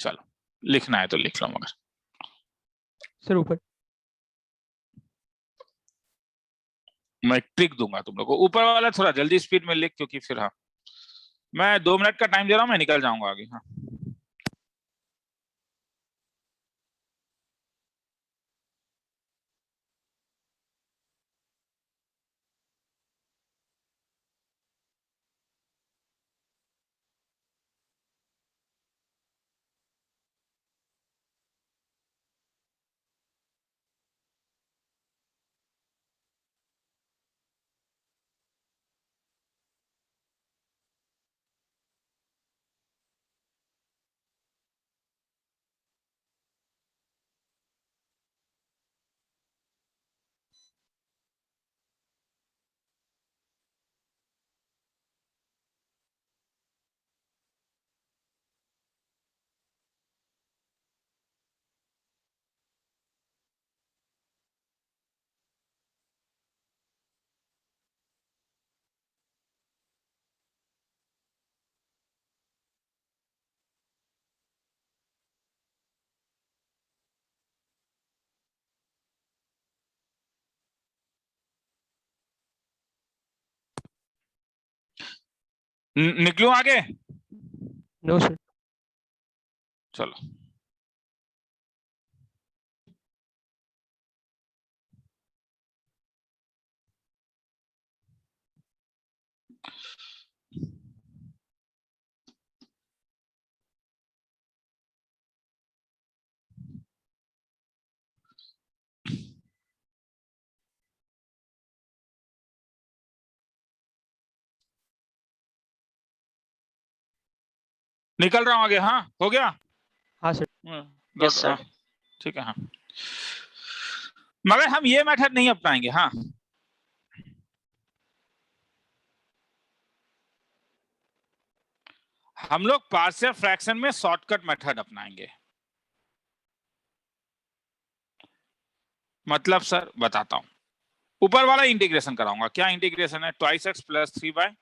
चलो लिखना है तो लिख लो, मगर सर ऊपर मैं ट्रिक दूंगा तुम लोग को। ऊपर वाला थोड़ा जल्दी स्पीड में लिख, क्योंकि फिर हाँ मैं 2 मिनट का टाइम दे रहा हूँ, मैं निकल जाऊंगा आगे। हाँ निकलूं आगे? No sir. चलो निकल रहा हूं आगे। हाँ हो गया। हाँ सर। Yes sir. ठीक है। हाँ मगर हम ये मेथड नहीं अपनाएंगे। हाँ हम लोग पार्शियल फ्रैक्शन में शॉर्टकट मेथड अपनाएंगे। मतलब सर बताता हूं, ऊपर वाला इंटीग्रेशन कराऊंगा। क्या इंटीग्रेशन है? 2x plus 3y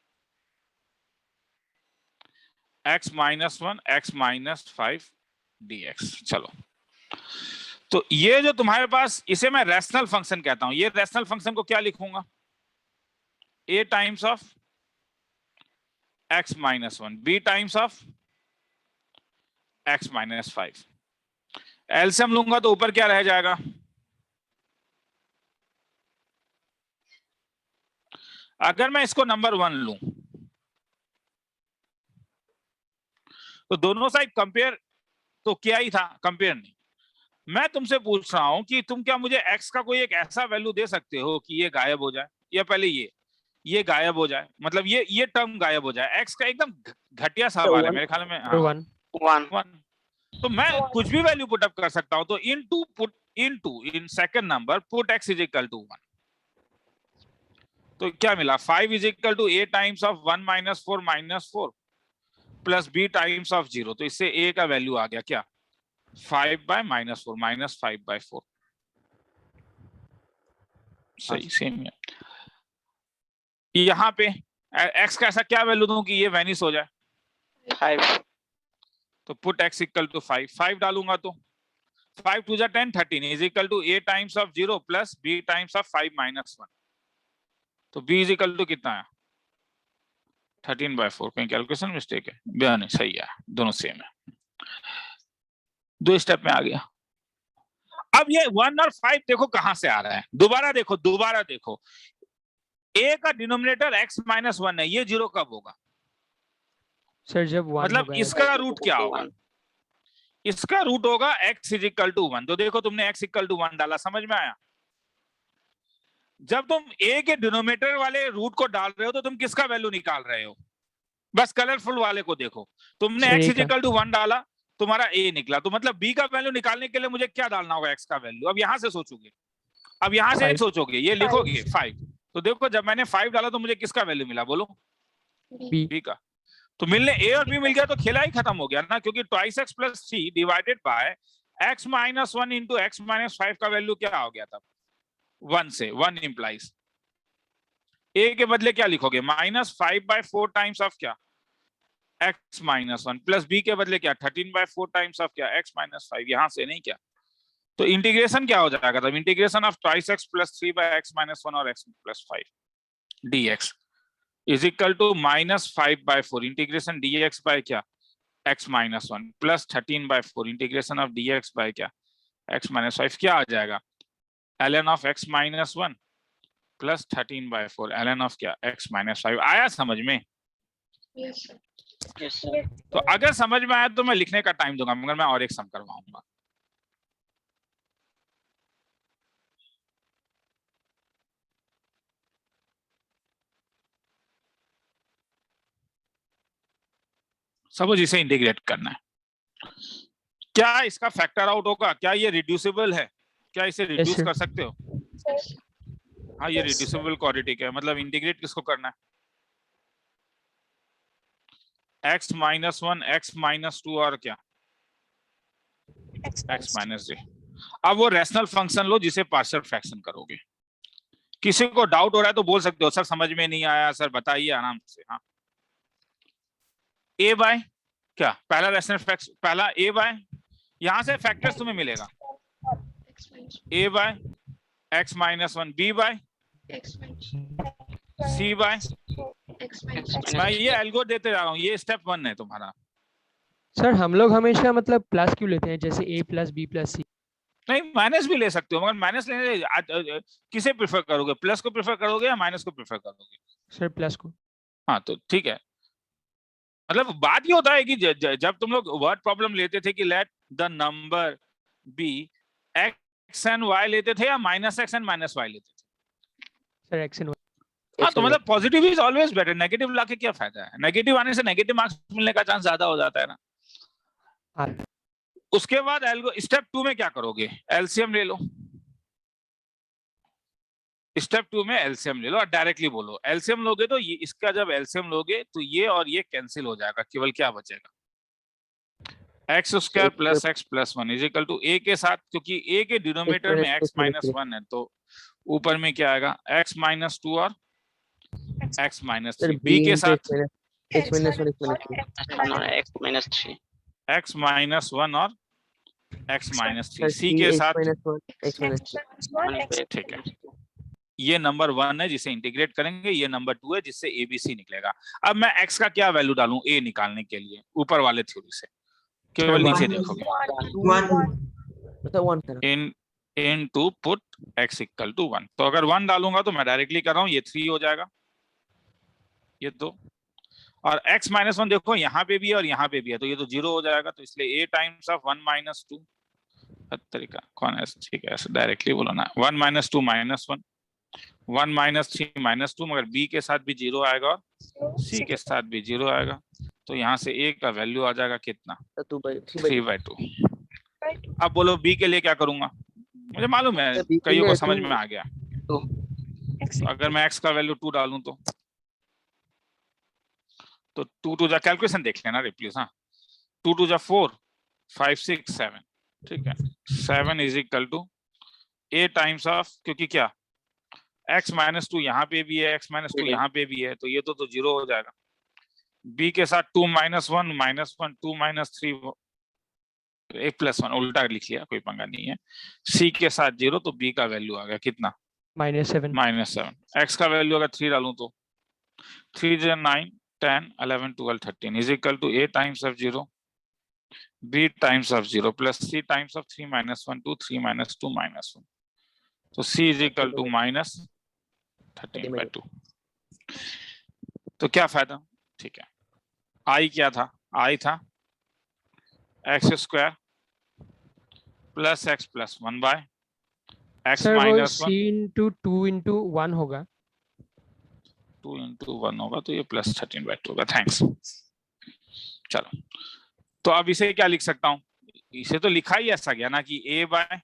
x minus 1 x minus 5 dx। चलो तो ये जो तुम्हारे पास, इसे मैं रैशनल फंक्शन कहता हूं। ये रैशनल फंक्शन को क्या लिखूंगा? a times of x minus 1 b times of x minus 5। LCM लूंगा तो ऊपर क्या रह जाएगा? अगर मैं इसको नंबर 1 लूं तो दोनों साइड कंपेयर तो किया ही था, कंपेयर नहीं। मैं तुमसे पूछ रहा हूं कि तुम क्या मुझे x का कोई एक ऐसा वैल्यू दे सकते हो कि ये गायब हो जाए, या पहले ये गायब हो जाए, मतलब ये टर्म गायब हो जाए। x का एकदम घटिया सवाल है मेरे ख्याल में। One one. तो मैं कुछ भी वैल्यू पुट अप कर सकता हूं। तो in second number put x is equal to 1। तो क्या मिला? 5 is equal to a times of 1 minus 4 minus 4 plus b times of 0। तो इससे a का वैल्यू आ गया क्या? 5 बाय माइनस 4 माइनस 5 बाय 4। सही सेम है। यहाँ पे x का ऐसा क्या वैल्यू दूं कि ये वैनिश हो जाए? 5। तो पुट x इक्वल टू 5 डालूंगा तो 5 to 10 13 is equal to a times of 0 plus b times of 5 minus 1। तो b इज इक्वल टू कितना है? 13 बाय 4। कहीं कैलकुलेशन मिस्टेक है? नहीं, सही है, दोनों सेम है। 2 स्टेप में आ गया। अब ये 1 और 5 देखो कहां से आ रहा है। दोबारा देखो a का डिनोमिनेटर x माइनस 1 है, ये 0 कब होगा? सर जब 1 मतलब होगा। इसका रूट क्या होगा? इसका रूट होगा x इज इक्वल टू 1। तो देखो तुमने x इक्वल टू 1 डाला, समझ में आया? जब तुम a के डिनोमिनेटर वाले रूट को डाल रहे हो तो तुम किसका वैल्यू निकाल रहे हो? बस कलरफुल वाले को देखो। तुमने x इज इक्वल टू 1 डाला, तुम्हारा a निकला। तो मतलब b का वैल्यू निकालने के लिए मुझे क्या डालना होगा? x का वैल्यू। अब यहां से सोचोगे, ये लिखोगे 5। तो देखो जब मैंने 5 डाला तो मुझे किसका वैल्यू मिला? बोलो। b का। तो मिलने a और b मिल गया तो खेला ही खत्म हो गया ना, क्योंकि 2x plus 3 divided by x minus 1 into x minus 5 का वैल्यू क्या हो गया था? 1 से 1 इंप्लाइज a के बदले क्या लिखोगे? माइनस 5 बाय 4 टाइम्स ऑफ क्या? x माइनस 1 प्लस b के बदले क्या 13/4 टाइम्स ऑफ क्या x माइनस 5, यहां से नहीं क्या, तो इंटीग्रेशन क्या हो जाएगा तब, integration of twice x plus 3/x minus 1 और x plus 5 dx is equal to -5/4 integration dx by क्या x minus 1 plus 13/4 integration of dx by क्या x माइनस 5, क्या आ जाएगा ln of x minus 1 plus 13/4 ln of क्या x minus 5। आया समझ में? Yes, sir. Yes, sir. तो अगर समझ में आया तो मैं लिखने का टाइम दूंगा, मगर मैं और एक सम करवाऊंगा। सब इसे इंटीग्रेट करना है। क्या इसका फैक्टर आउट होगा? क्या ये रिड्यूसिबल है? क्या इसे रिड्यूस sir. कर सकते हो? हाँ, ये Yes, sir. रिड्यूसिबल क्वाड्रेटिक है, मतलब इंटीग्रेट किसको करना है? x माइनस 1 x माइनस 2 और क्या x माइनस 3। अब वो रैशनल फंक्शन लो जिसे पार्शियल फ्रैक्शन करोगे। किसी को डाउट हो रहा है तो बोल सकते हो सर समझ में नहीं आया, सर बताइए आराम से। हाँ, a बाय क्या पहला रैशनल फ्रैक्शन, पहला a बाय, यहां से फैक्टर्स तुम्हें मिलेगा X minus a by x minus 1 b by X minus c by, X minus मैं ये एल्गो देते जा रहा हूँ, ये स्टेप 1 है तुम्हारा। सर हम लोग हमेशा मतलब प्लस क्यों लेते हैं, जैसे a plus b plus c? नहीं, माइनस भी ले सकते हो, मगर माइनस लेने किसे प्रेफर करोगे, प्लस को प्रेफर करोगे या माइनस को प्रेफर करोगे? सर प्लस को। हाँ तो ठीक है, मतलब बात ये होता है कि जब तुम लोग वर्ड प्रॉब्लम लेते थे कि let the number be x and y लेते थे या minus x and minus y लेते थे? Sir x and y। हाँ, तो मतलब positive is always better, negative लाके क्या फायदा है? नेगेटिव आने से नेगेटिव मार्क्स मिलने का चांस ज्यादा हो जाता है ना। हाँ। उसके बाद स्टेप 2 में क्या करोगे? एलसीएम ले लो। स्टेप 2 में एलसीएम ले लो और डायरेक्टली बोलो। एलसीएम लोगे तो ये, इसका जब एलसीएम लोगे तो ये और ये कैंसिल हो जाएगा, केवल क्या बचेगा X square plus x plus 1 is equal to A के साथ, क्योंकि ए के डिनोमिनेटर में एक्स माइनस 1 है तो ऊपर में क्या आएगा एक्स माइनस 2 और एक्स माइनस 3, बी के साथ X minus 1 No, X minus 3. X minus 1 और एक्स माइनस 3, सी के साथ ठीक है। ये नंबर 1 है जिसे इंटीग्रेट करेंगे, ये नंबर 2 है जिससे एबीसी निकलेगा। अब मैं x का क्या वैल्यू डालूं ए निकालने के लिए? ऊपर वाले थ्योरी से केवल नीचे देखोगे, into put x equal to 1। तो अगर 1 डालूंगा तो मैं डायरेक्टली कर रहा हूँ, ये 3 हो जाएगा, ये 2, और x माइनस 1 देखो यहाँ पे भी है और यहाँ पे भी है, तो ये तो 0 हो जाएगा, तो इसलिए a टाइम्स ऑफ 1 माइनस 2 तरीका कौन है? ठीक है, ऐसे डायरेक्टली बोलो ना, 1 माइनस 2 माइनस 1, 1 माइनस 3 माइनस 2, मगर b के साथ भी 0 आएगा और c के साथ भी 0 आएगा, तो यहाँ से a का वैल्यू आ जाएगा कितना 3/2। अब बोलो b के लिए क्या करूंगा? मुझे मालूम है कईयों को समझ में आ गया। तो अगर मैं x का वैल्यू 2 डालूं तो 2 टू जा कैलकुलेशन देख लेना रे प्लीज। हाँ, 2 टू जा 4, 5 6 7, ठीक है, 7 is equal to a times of, क्योंकि क्या x माइनस 2 यहाँ पे भी है, x माइनस 2 यहाँ पे भी है, तो ये तो 0 हो जाएगा। b के साथ 2 माइनस 1 माइनस 1, 2 माइनस 3 1 प्लस 1, उल्टा लिख लिया, कोई पंगा नहीं है। c के साथ 0, तो b का वैल्यू आ गया कितना -7। x का वैल्यू अगर 3 डालूं तो 3 9 10 11 12 13 is equal to a times of 0 b times of 0 plus c times of 3 minus 1 2 3 minus 2 minus 1, तो c is equal to minus 13/2। तो क्या फायदा? ठीक है, i क्या था? i था x square plus x plus 1 by x sir वो माइनस 1 c इंटू 2 इंटू 1 होगा। 2 इंटू 1 होगा, तो ये प्लस 13/2 होगा। थैंक्स। चलो, तो अब इसे क्या लिख सकता हूँ? इसे तो लिखा ही ऐसा गया ना कि a by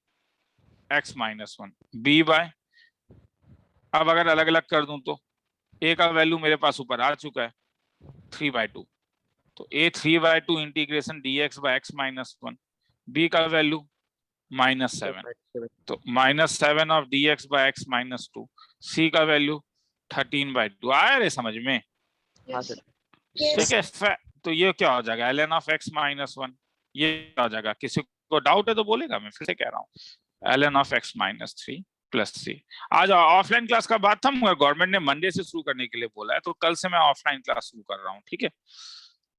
x minus 1 b by, अब अगर अलग अलग कर दूं तो a का वैल्यू मेरे पास ऊपर आ चुका है 3/2, तो a 3/2 integration dx by x minus 1, b का वैल्यू -7, तो -7 of dx by x minus 2, c का वैल्यू 13/2। आया रे समझ में? Yes. ठीक है, तो ये क्या हो जाएगा, ln ऑफ x माइनस 1, ये क्या हो जाएगा, किसी को डाउट है तो बोलेगा, मैं फिर से कह रहा हूँ ln of x minus 3 plus c। आज ऑफलाइन क्लास का बात था, मगर गवर्नमेंट ने मंडे से शुरू करने के लिए बोला है, तो कल से मैं ऑफलाइन क्लास शुरू कर रहा हूँ, ठीक है।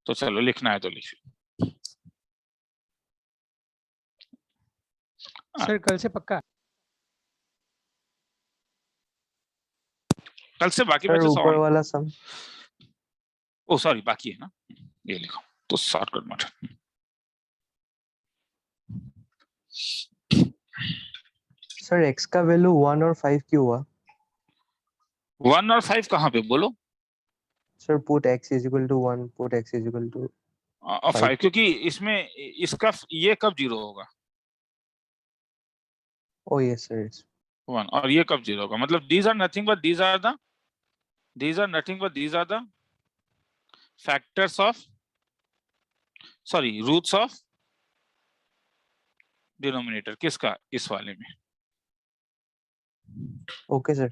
तो चलो लिखना है तो लिखिए। सर कल से पक्का? कल से बाकी सर बच्चे ऊपर वाला सम। ओ सॉरी बाकी है ना, ये लिखो तो शॉर्टकट मेथड। सर x का वैल्यू 1 और 5 क्यों हुआ? 1 और 5 कहाँ पे बोलो? Sir put x is equal to 1, put x is equal to 5, क्योंकि इसमें इसका ये कब जीरो होगा, ओ यस सर 1, और ये कब जीरो होगा, मतलब these are nothing but these are the factors of, sorry, roots of denominator, किसका, इस वाले में। Okay sir.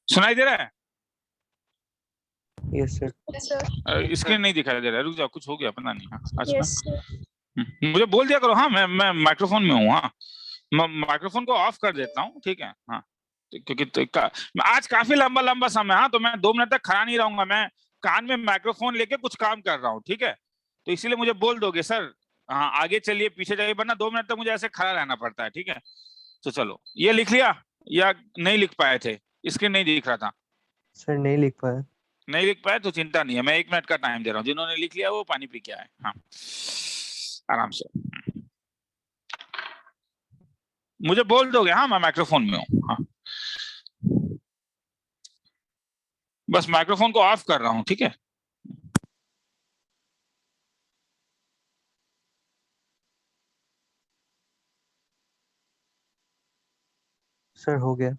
सुनाई दे रहा है? Yes sir. Yes sir. Screen नहीं दिखाई दे रहा है, रुक जाओ, कुछ हो गया पता नहीं। हाँ अच्छा, यस सर। मुझे बोल दिया करो। हाँ मैं माइक्रोफोन में हूँ। हाँ मैं माइक्रोफोन को ऑफ कर देता हूँ, ठीक है। हाँ क्योंकि आज काफी लंबा लंबा समय, हाँ तो मैं 2 मिनट तक खड़ा नहीं रहूंगा, मैं कान में माइक्रोफोन लेके कुछ काम कर रहा हूँ, ठीक है। तो इसीलिए मुझे बोल दोगे सर हाँ आगे चलिए पीछे जाइए, वरना 2 मिनट तक मुझे ऐसे खड़ा रहना पड़ता है, ठीक है। तो चलो ये लिख लिया या नहीं लिख पाए थे? स्क्रीन नहीं दिख रहा था? सर नहीं लिख पाया। नहीं लिख पाए तो चिंता नहीं है, मैं 1 मिनट का टाइम दे रहा हूँ, जिन्होंने लिख लिया वो पानी पी के आए। हाँ आराम से मुझे बोल दोगे। हाँ मैं माइक्रोफोन में हूँ। हाँ बस माइक्रोफोन को ऑफ कर रहा हूँ, ठीक है। सर हो गया।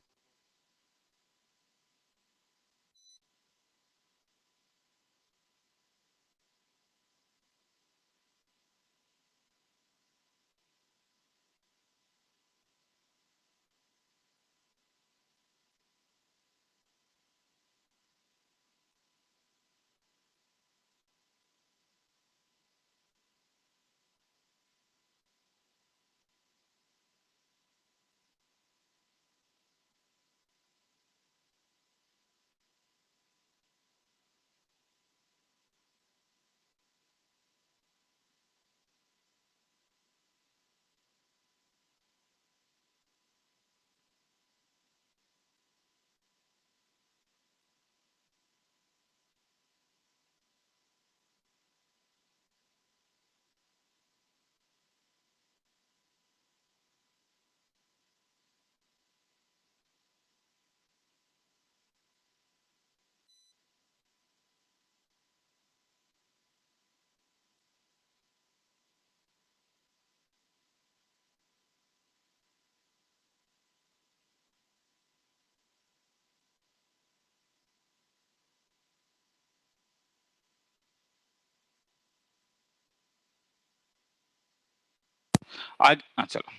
आगे चलो।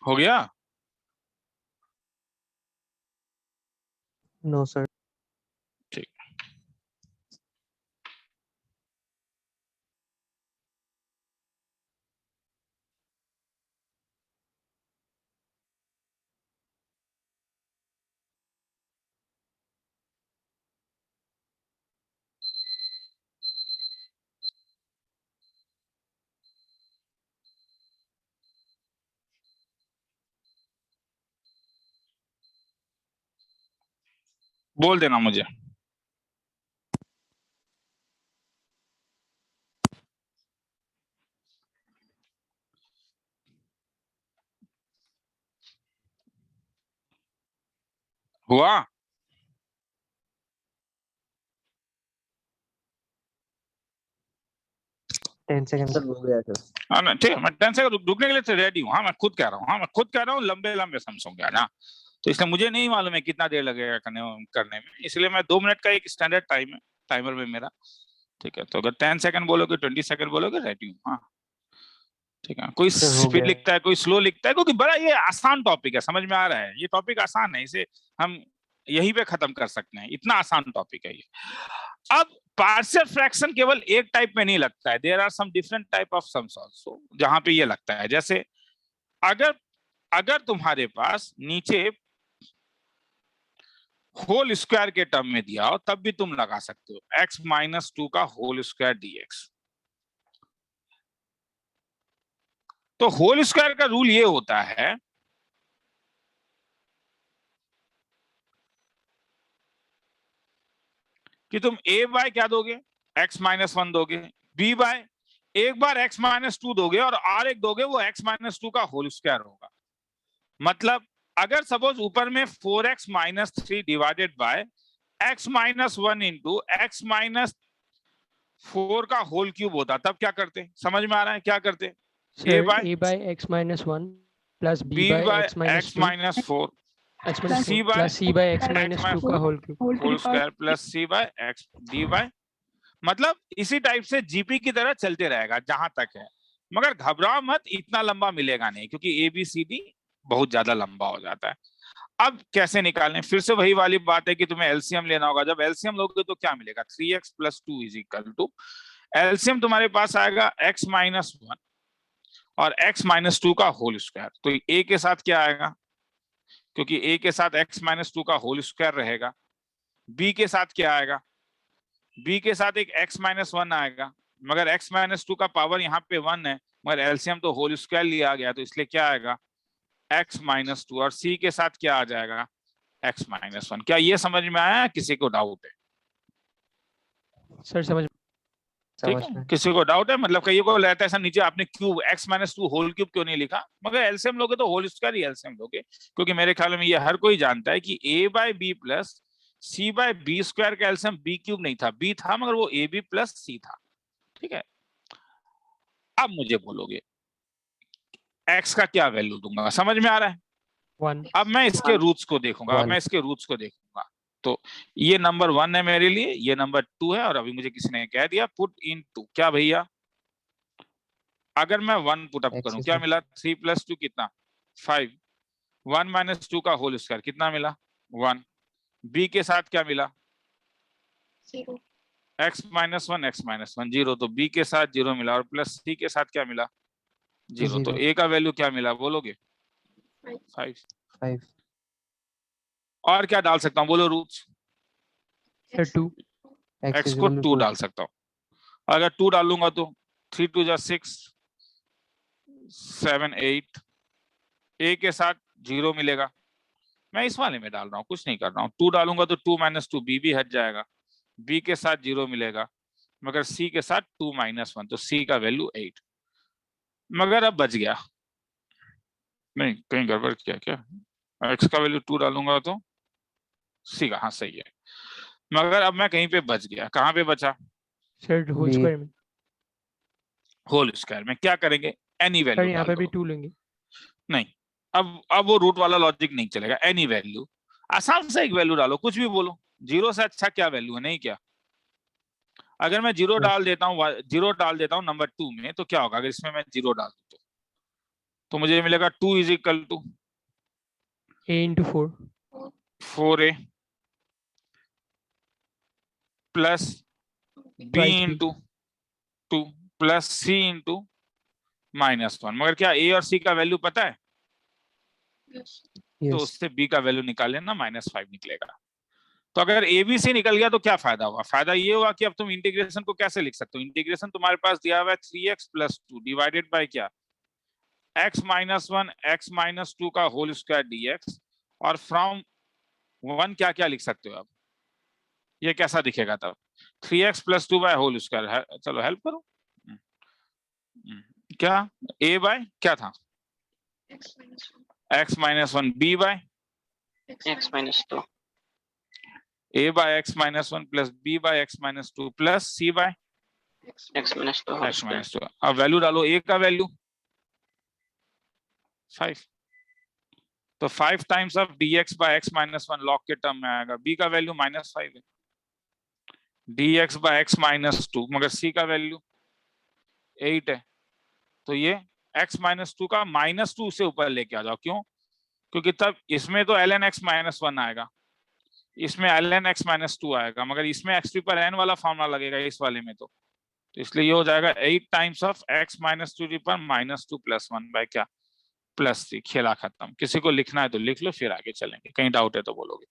हो गया? No, sir. ठीक। बोल देना मुझे। हुआ? 10 seconds. सर हो गया सर। हाँ ना, ठीक है, मैं 10 सेकंड रुकने के लिए तो रेडी हूँ। हाँ मैं खुद कह रहा हूँ, हाँ मैं खुद कह रहा हूँ, लंबे लंबे समझोगे ना, तो इसलिए मुझे नहीं मालूम है कितना देर लगेगा करने में, इसलिए मैं 2 मिनट का एक स्टैंडर्ड टाइम है टाइमर में मेरा। ठीक है, तो अगर 10 सेकंड बोलोगे, 20 सेकंड बोलोगे, रेडी हूँ। हाँ ठीक है। कोई सर, हो स्पीड गया। लिखता है, कोई स्लो लिखता है, क्योंकि बड़ा ये आसान टॉपिक है, समझ में आ रहा है? ये टॉपिक आसान है, इसे हम यहीं पे खत्म कर सकते हैं, इतना आसान टॉपिक है ये। अब पार्शियल फ्रैक्शन केवल एक टाइप में नहीं लगता है, there are some different type of sums also, जहां पे ये लगता है। जैसे अगर अगर तुम्हारे पास नीचे होल स्क्वायर के टर्म में दिया हो, तब भी तुम लगा सकते हो x-2 का होल स्क्वायर dx। तो होल स्क्वायर का रूल ये होता है कि तुम a बाय क्या दोगे, x-1 दोगे, b बाय एक बार x-2 दोगे और और एक दोगे, वो x-2 का होल स्क्वायर होगा। मतलब अगर सपोज ऊपर में 4x-3 divided by x-1 into x-4 का होल क्यूब होता, तब क्या करते? समझ में आ रहा है क्या करते? Sir a by x-1 plus b by x-4 x-4 c by plus c by x-2 का whole cube whole square plus c by x dy। मतलब इसी टाइप से जीपी की तरह चलते रहेगा जहां तक है, मगर घबराओ मत, इतना लंबा मिलेगा नहीं, क्योंकि ए बी सी डी बहुत ज्यादा लंबा हो जाता है। अब कैसे निकालें? फिर से वही वाली बात है कि तुम्हें एलसीएम लेना होगा। जब एलसीएम लोगे तो क्या मिलेगा? 3x + 2 = एलसीएम तुम्हारे पास आएगा x-1 और x-2 का होल स्क्वायर। तो a के साथ क्या आएगा? क्योंकि a के साथ x-2 का होल स्क्वायर रहेगा। b के साथ क्या आएगा? b के साथ एक x-1 आएगा, मगर x-2 का पावर यहाँ पे 1 है, मगर एलसीएम तो होल स्क्वायर लिया गया, तो इसलिए क्या आएगा? x-2। और c के साथ क्या आ जाएगा? x-1। क्या ये समझ में आया? किसी को डाउट है? सर समझ ठीक है, किसी को डाउट है? मतलब कहीं को रहता है ऐसा नीचे आपने क्यूब x-2 होल क्यूब क्यों नहीं लिखा, मगर एलसीएम लोगे तो होल स्क्वायर ही एलसीएम लोगे, क्योंकि मेरे ख्याल में ये हर कोई जानता है कि a by b plus c by b square का एलसीएम b क्यूब नहीं था, b था, मगर वो ab प्लस c था। ठीक है, अब मुझे बोलोगे x का क्या वैल्यू दूंगा? समझ में आ रहा है? 1 अब मैं इसके रूट्स को देखूंगा, अब मैं इसके रूट्स को देखूंगा। तो ये नंबर 1 है मेरे लिए, ये नंबर 2 है, और अभी मुझे किसी ने कह दिया पुट इन 2। क्या भैया? अगर मैं 1 पुट अप करूं, क्या मिला? 3 + 2 कितना? 5। 1 - 2 का होल स्क्वायर कितना मिला? 1। b के साथ क्या मिला? 0। x-1 x-1 0, तो b के साथ 0 मिला, और प्लस c के साथ क्या मिला? 0। तो a का वैल्यू क्या मिला बोलोगे? 5। और क्या डाल सकता हूँ बोलो रूट्स? सर 2 x को 2 डाल सकता हूँ। अगर 2 डालूंगा तो 3 × 2 = 6, 7 8। a के साथ 0 मिलेगा, मैं इस वाले में डाल रहा हूँ, कुछ नहीं कर रहा हूँ। 2 डालूंगा तो 2 - 2 b भी हट जाएगा, b के साथ 0 मिलेगा, मगर c के साथ 2 - 1, तो c का वैल्यू 8। मगर अब बच गया नहीं, कहीं गड़बड़ किया क्या? x का वैल्यू 2 डालूंगा तो सी का, हाँ सही है। मगर अब मैं कहीं पे बच गया, कहाँ पे बचा? Sir whole B. स्क्वायर में। होल स्क्वायर में क्या करेंगे? एनी सर वैल्यू यहाँ डाल पे भी दो। 2 लेंगे। नहीं, अब वो रूट वाला लॉजिक नहीं चलेगा। एनी वैल्यू, आसान से एक वैल्यू डालो, कुछ भी बोलो। जीरो से अच्छा क्या वैल्यू है? नहीं क्या? अगर मैं जीरो Yes. डाल देता हूँ, जीरो डाल देता हूँ नंबर 2 में, तो क्या होगा अगर इसमें मैं जीरो डाल दूं तो मुझे मिलेगा 2 is equal to A into 4 4a plus b twice B। Into 2 plus c into -1। मगर क्या a और c का वैल्यू पता है? Yes. तो Yes. उससे b का वैल्यू निकाल लेना, -5 निकलेगा। तो अगर ए बी सी निकल गया तो क्या फायदा हुआ? फायदा ये हुआ कि अब तुम इंटीग्रेशन को कैसे लिख सकते हो? इंटीग्रेशन तुम्हारे पास दिया हुआ है 3x + 2 डिवाइडेड बाय क्या? x - 1 x - 2 का होल स्क्वायर dx। और फ्रॉम 1 क्या क्या लिख सकते हो अब? ये कैसा दिखेगा तब? 3x + 2 by whole square. चलो हेल्प करो। क्या a बाय क्या था? X minus 1. x - 1 b by X minus 2. a by x - 1 plus b by x - 2 plus c by X minus 2 whole x square. - 2। अब वैल्यू डालो, a का value 5, तो 5 times of dx by x - 1 log के term में आएगा। b का value -5 है, dx by x - 2, मगर c का वैल्यू 8 है। तो ये x - 2 का -2 से ऊपर लेके आ जाओ। क्यों? क्योंकि तब इसमें तो ln x - 1 आएगा, इसमें ln x - 2 आएगा, मगर इसमें x पर n वाला फॉर्मूला लगेगा इस वाले में। तो इसलिए ये हो जाएगा 8 टाइम्स ऑफ x - 2 पर -2 + 1 बाय क्या? +3। खेला खत्म। किसी को लिखना है तो लिख लो, फिर आगे चलेंगे। कहीं डाउट है तो बोलोगे।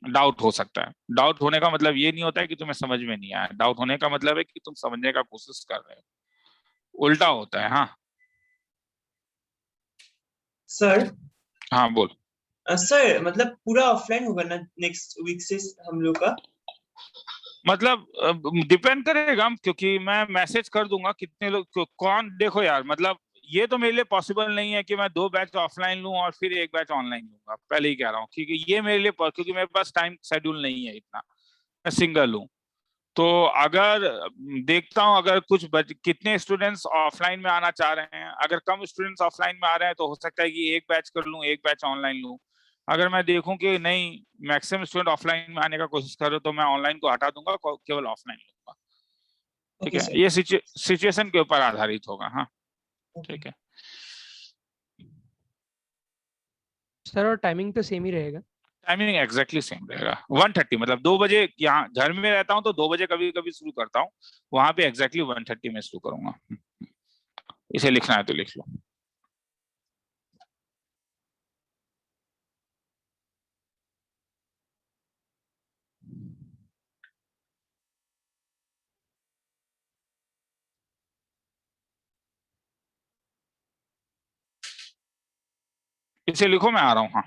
डाउट हो सकता है। डाउट होने का मतलब ये नहीं होता है कि तुम्हें समझ में नहीं आया। डाउट होने का मतलब है कि तुम समझने का कोशिश कर रहे हो। उल्टा होता है। हाँ सर हाँ बोल। सर मतलब पूरा ऑफलाइन होगा ना नेक्स्ट वीक से हम लोग का? मतलब डिपेंड करेगा, क्योंकि मैं मैसेज कर दूंगा कितने लोग कौन। देखो यार, मतलब ये तो मेरे लिए पॉसिबल नहीं है कि मैं 2 बैच ऑफलाइन लूं और फिर 1 बैच ऑनलाइन लूंगा। पहले ही कह रहा हूँ, क्योंकि ये मेरे लिए, क्योंकि मेरे पास टाइम शेड्यूल नहीं है इतना। मैं सिंगल हूँ। तो अगर देखता हूँ, अगर कितने स्टूडेंट्स ऑफलाइन में आना चाह रहे हैं। अगर कम स्टूडेंट्स ऑफलाइन में आ रहे हैं तो हो सकता है कि 1 बैच कर लूं, 1 बैच ऑनलाइन लूं। अगर मैं देखूं कि नहीं, मैक्सिमम स्टूडेंट ऑफलाइन में आने का कोशिश कर रहे हो, तो मैं ऑनलाइन को हटा दूंगा, केवल ऑफलाइन लूंगा। ठीक ओके है, सर। ये सिचुएशन के ऊपर आधारित होगा। हाँ ठीक है। सर और टाइमिंग तो सेम ही रहेगा। टाइमिंग एग्जैक्टली सेम रहेगा, 1:30। मतलब 2 बजे यहाँ घर में रहता हूँ तो 2 बजे कभी कभी शुरू करता हूँ, वहां पे एग्जैक्टली 1:30 में शुरू करूंगा। इसे लिखना है तो लिख लो। इसे लिखो, मैं आ रहा हूँ। हाँ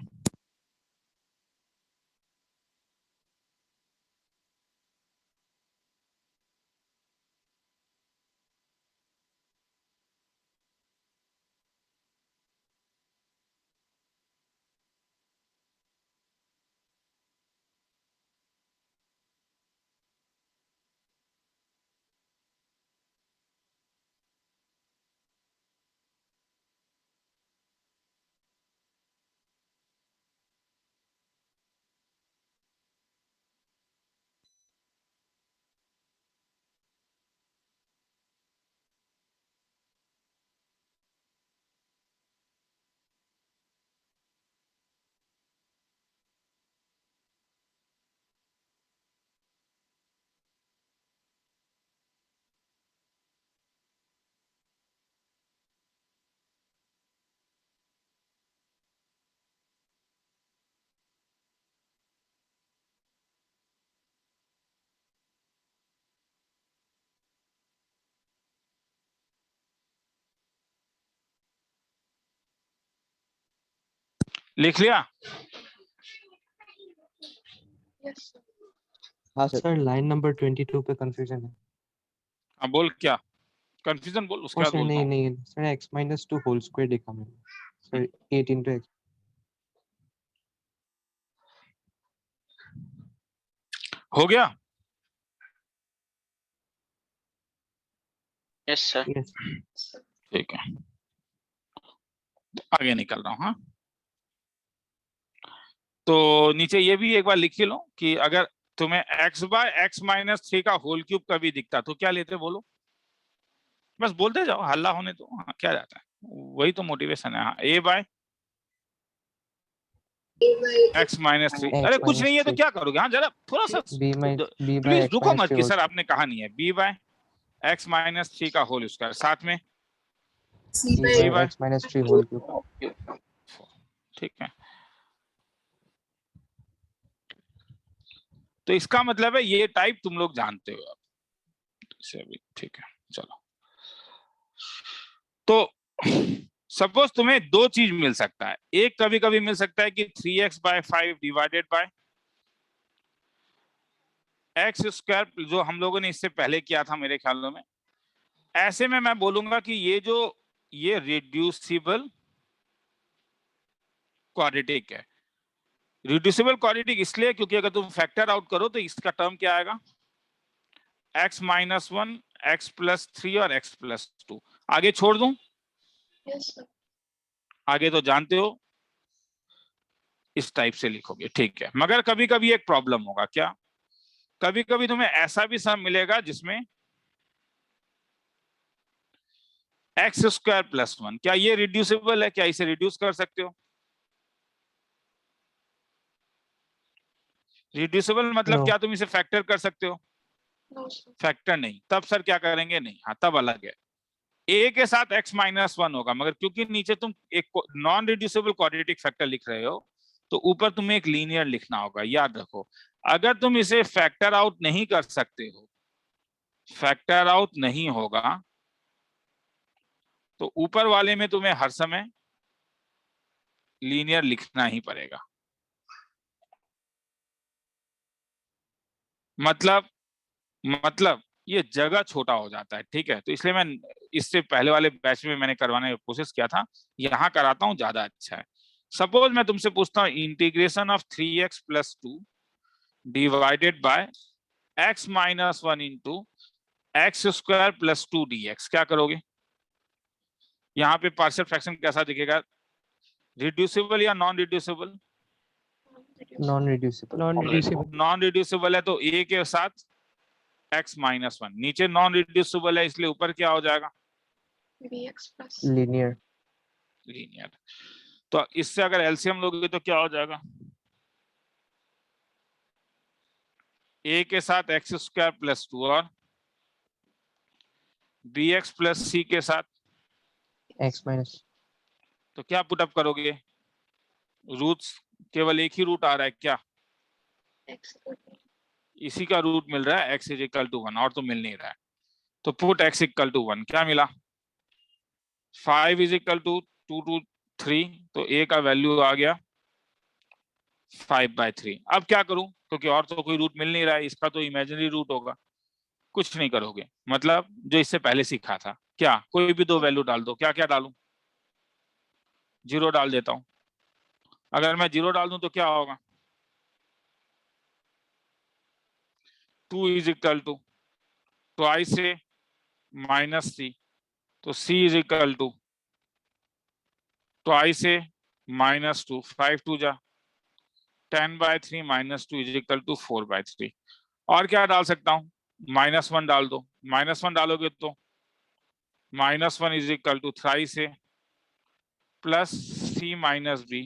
लिख लिया। Yes, sir. हाँ सर। सर लाइन नंबर 22 पे कंफ्यूजन है। अब बोल क्या कंफ्यूजन, बोल उसके और बाद सर बोलता नहीं हूँ। नहीं सर x - 2 होल स्क्वायर लिखा मैंने सर 8 into x। हो गया? Yes, sir. Yes. sir. ठीक है, आगे निकल रहा हूँ। हाँ, तो नीचे ये भी एक बार लिख ही लो कि अगर तुम्हें x बाय x माइनस 3 का होल क्यूब कभी दिखता तो क्या लेते, बोलो, बस बोलते जाओ, हल्ला होने दो। हाँ, क्या जाता है, वही तो मोटिवेशन है। हाँ, a by x minus 3, X अरे कुछ minus नहीं है तो 3. क्या करोगे? हाँ, जरा थोड़ा सा B by प्लीज X रुको minus मत 3 कि whole सर cube. आपने कहा नहीं है। b बाय x माइनस 3 का होल स्क्वायर, साथ में C C by by X minus 3 whole cube. ठीक है। तो इसका मतलब है ये टाइप तुम लोग जानते हो अब इसे अभी, ठीक है। चलो, तो सपोज तुम्हें दो चीज मिल सकता है। एक कभी कभी मिल सकता है कि 3x by 5 divided by x square, जो हम लोगों ने इससे पहले किया था मेरे ख्यालों में। ऐसे में मैं बोलूंगा कि ये रिड्यूसिबल क्वाड्रेटिक है। रिड्यूसिबल क्वाड्रेटिक इसलिए क्योंकि अगर तुम फैक्टर आउट करो तो इसका टर्म क्या आएगा, x माइनस 1, x प्लस 3 और x प्लस 2। आगे छोड़ दूं? Yes, sir. आगे तो जानते हो, इस टाइप से लिखोगे, ठीक है। मगर कभी कभी एक प्रॉब्लम होगा, क्या? कभी कभी तुम्हें ऐसा भी सम मिलेगा जिसमें एक्स स्क्वायर प्लस 1, क्या ये रिड्यूसिबल है? क्या इसे रिड्यूस कर सकते हो? रिड्यूसिबल मतलब No. क्या तुम इसे फैक्टर कर सकते हो? No, sir. फैक्टर नहीं, तब सर क्या करेंगे? नहीं, हाँ तब अलग है। a के साथ x माइनस 1 होगा, मगर क्योंकि नीचे तुम एक नॉन रिड्यूसिबल क्वाड्रेटिक फैक्टर लिख रहे हो तो ऊपर तुम्हें एक लीनियर लिखना होगा। याद रखो, अगर तुम इसे फैक्टर आउट नहीं कर सकते हो, फैक्टर आउट नहीं होगा, तो ऊपर वाले में तुम्हें हर समय लीनियर लिखना ही पड़ेगा। मतलब ये जगह छोटा हो जाता है, ठीक है। तो इसलिए मैं इससे पहले वाले बैच में मैंने करवाने की कोशिश किया था, यहाँ कराता हूँ, ज्यादा अच्छा है। सपोज मैं तुमसे पूछता हूँ integration of 3x plus 2 divided by x minus 1 into x square plus 2 dx, क्या करोगे? यहाँ पे पार्शियल फ्रैक्शन कैसा दिखेगा, रिड्यूसिबल या non reducible? Non-reducible. Non reducible. Non reducible है तो a के साथ x माइनस 1, नीचे नॉन रिड्यूसिबल है इसलिए ऊपर क्या हो जाएगा, Bx plus. Linear. लीनियर। तो इससे अगर एलसीएम लोगे तो क्या हो जाएगा, a के साथ एक्स स्क्वायर प्लस 2 और bx प्लस c के साथ, X minus. तो क्या पुटअप करोगे? रूट्स केवल एक ही रूट आ रहा है क्या? X equal to इसी का रूट मिल रहा है, x इज इक्वल टू 1, और तो मिल नहीं रहा है। तो पुट x इक्वल टू 1, क्या मिला? 5 इज इक्वल टू 2 to 3, तो a का वैल्यू आ गया 5/3। अब क्या करूं, क्योंकि और तो कोई रूट मिल नहीं रहा है, इसका तो इमेजिनरी रूट होगा। कुछ नहीं करोगे, मतलब जो इससे पहले सीखा था, क्या कोई भी दो वैल्यू डाल दो। क्या क्या डालूं? 0 डाल देता हूं। अगर मैं 0 डाल दूं तो क्या होगा, 2 इज इक्वल टू ट्वाइस से माइनस c, तो c is equal to twice से माइनस 2, 5 2 जा 10/3 माइनस 2 इज इक्वल टू 4/3। और क्या डाल सकता हूं, -1 डाल दो। -1 डालोगे तो -1 इज इक्वल टू थ्राइस से plus c minus b